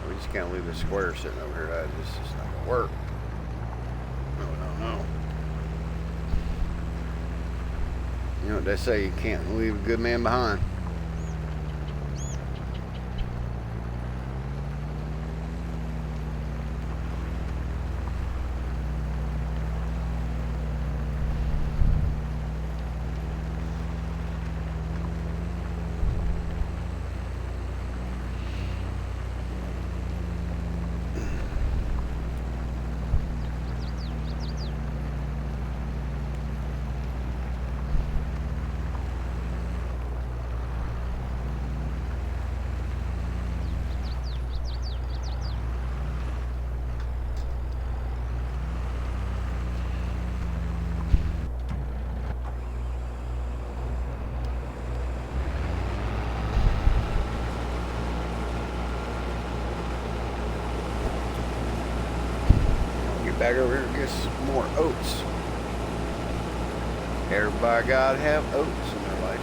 We just can't leave the square sitting over here. It's just not gonna work. No. You know what they say, you can't leave a good man behind. back over here and get some more oats. Everybody gotta have oats in their life.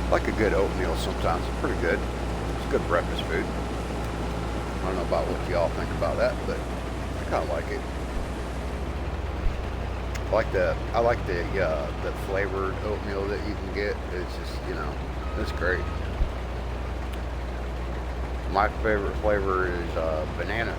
I like a good oatmeal sometimes. It's pretty good. It's good breakfast food. I don't know about what y'all think about that, but I kind of like it. I like the flavored oatmeal that you can get. It's just, it's great. My favorite flavor is banana.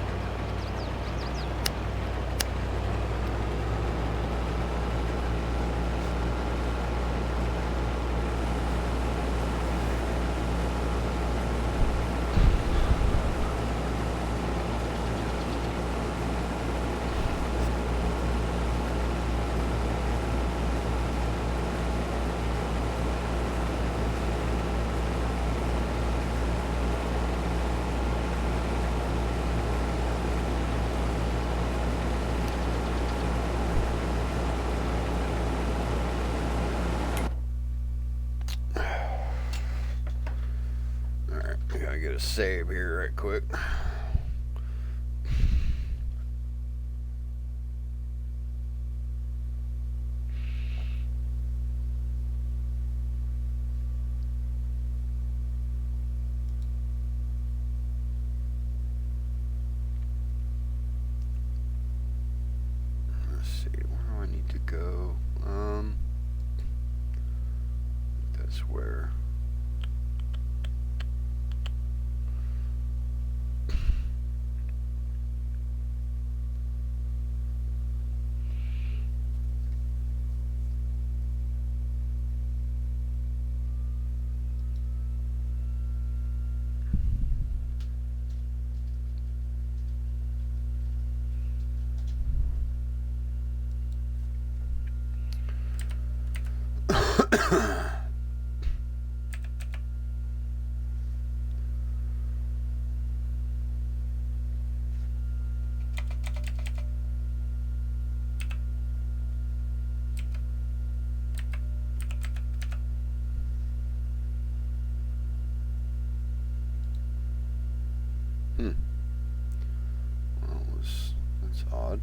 Gotta get a save here right quick. Let's see, where do I need to go? That's where. Well, that's odd.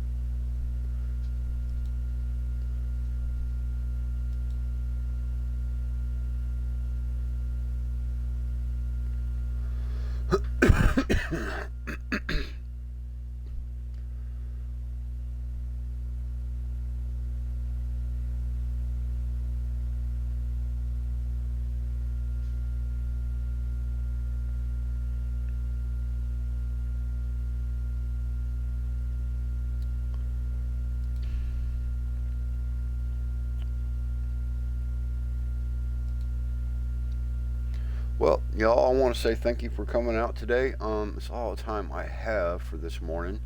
Well, y'all, I want to say thank you for coming out today. It's all the time I have for this morning.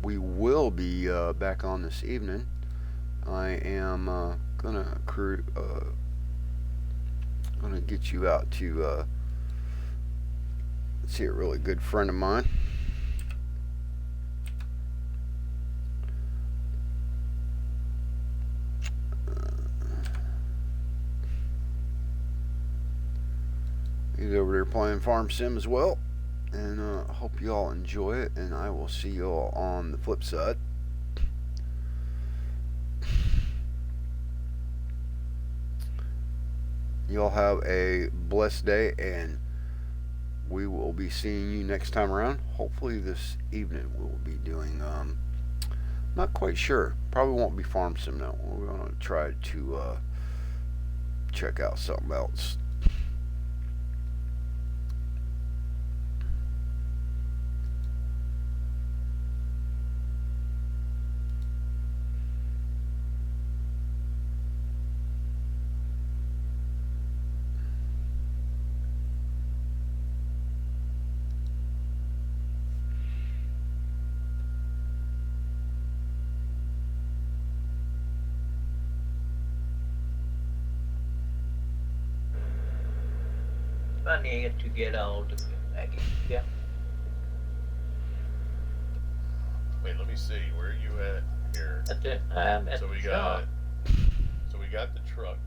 We will be back on this evening. I am gonna get you out to see a really good friend of mine. He's over there playing Farm Sim as well. And I hope you all enjoy it. And I will see you all on the flip side. You all have a blessed day. And we will be seeing you next time around. Hopefully this evening we will be doing, not quite sure. Probably won't be Farm Sim now. We're going to try to check out something else. I need to get hold of you, Maggie. Yeah. Wait, let me see. Where are you at here? That's it. I'm at So we the shop. got the truck.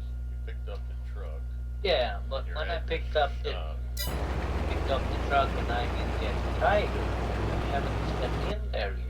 You picked up the truck. Yeah, but Your when I address picked up is the not. truck and I didn't get the title, I haven't stepped in there yet.